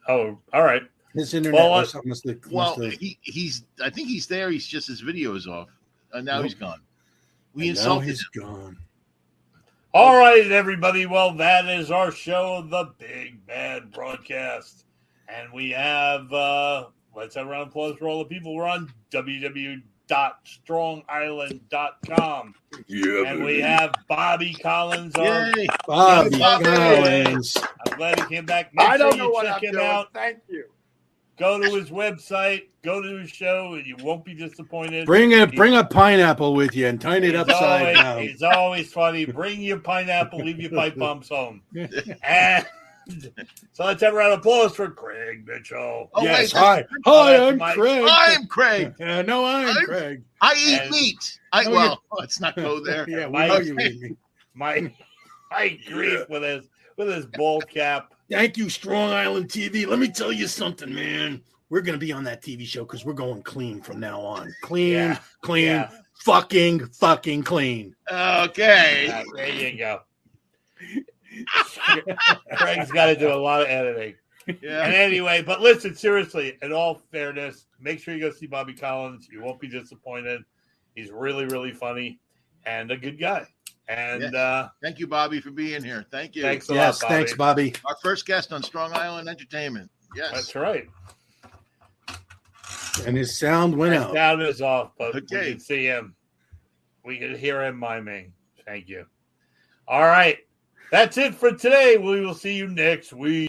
Speaker 1: Oh, all right.
Speaker 4: His internet
Speaker 1: Well,
Speaker 4: or something must have-
Speaker 2: he's. I think he's there. He's just his video is off, and now
Speaker 4: Nope.
Speaker 2: he's gone. We
Speaker 4: and now
Speaker 2: insulted
Speaker 4: he's
Speaker 2: him.
Speaker 4: gone.
Speaker 1: All right, everybody. Well, that is our show, the Big Bad Broadcast, and we have. Let's have a round of applause for all the people. We're on www.strongisland.com.
Speaker 3: Yeah,
Speaker 1: And we
Speaker 3: baby.
Speaker 1: have Bobby Collins on.
Speaker 2: Yay!
Speaker 4: Bobby
Speaker 1: Bobby.
Speaker 4: Collins.
Speaker 1: I'm glad he came back. Make
Speaker 5: I
Speaker 1: sure
Speaker 5: don't know
Speaker 1: you
Speaker 5: what
Speaker 1: check
Speaker 5: I'm
Speaker 1: him
Speaker 5: doing.
Speaker 1: out.
Speaker 5: Thank you.
Speaker 1: Go to his website. Go to his show, and you won't be disappointed.
Speaker 4: Bring a pineapple with you and turn it upside down.
Speaker 1: He's always funny. Bring your pineapple. Leave your pipe bombs home. And so let's have a round of applause for Craig Mitchell.
Speaker 2: Oh,
Speaker 4: Yes,
Speaker 2: wait,
Speaker 4: hi,
Speaker 1: that's
Speaker 4: I'm
Speaker 1: Mike.
Speaker 4: Craig.
Speaker 2: I'm Craig.
Speaker 4: No, I'm
Speaker 2: I'm-
Speaker 4: Craig.
Speaker 2: I eat
Speaker 1: And-
Speaker 2: meat.
Speaker 4: Oh,
Speaker 2: Let's not go there.
Speaker 4: Yeah, we
Speaker 1: Mike-
Speaker 4: know you with me.
Speaker 1: Mike Grief with his bald cap.
Speaker 4: Thank you, Strong Island TV. Let me tell you something, man. We're gonna be on that TV show because we're going clean from now on. Clean,
Speaker 1: Yeah,
Speaker 4: clean,
Speaker 1: yeah.
Speaker 4: fucking clean.
Speaker 2: Okay.
Speaker 1: There you go. Craig's got to do a lot of editing.
Speaker 2: Yeah.
Speaker 1: And anyway, but listen, seriously, in all fairness, make sure you go see Bobby Collins. You won't be disappointed. He's really, really funny and a good guy. And
Speaker 2: Thank you, Bobby, for being here. Thank you.
Speaker 1: thanks a
Speaker 4: Yes,
Speaker 1: lot, Bobby.
Speaker 4: thanks, Bobby.
Speaker 2: Our first guest on Strong Island Entertainment. Yes.
Speaker 1: That's right.
Speaker 4: And his sound went out.
Speaker 1: Sound is off, but
Speaker 2: Okay.
Speaker 1: we can see him. We can hear him miming. Thank you. All right. That's it for today. We will see you next week.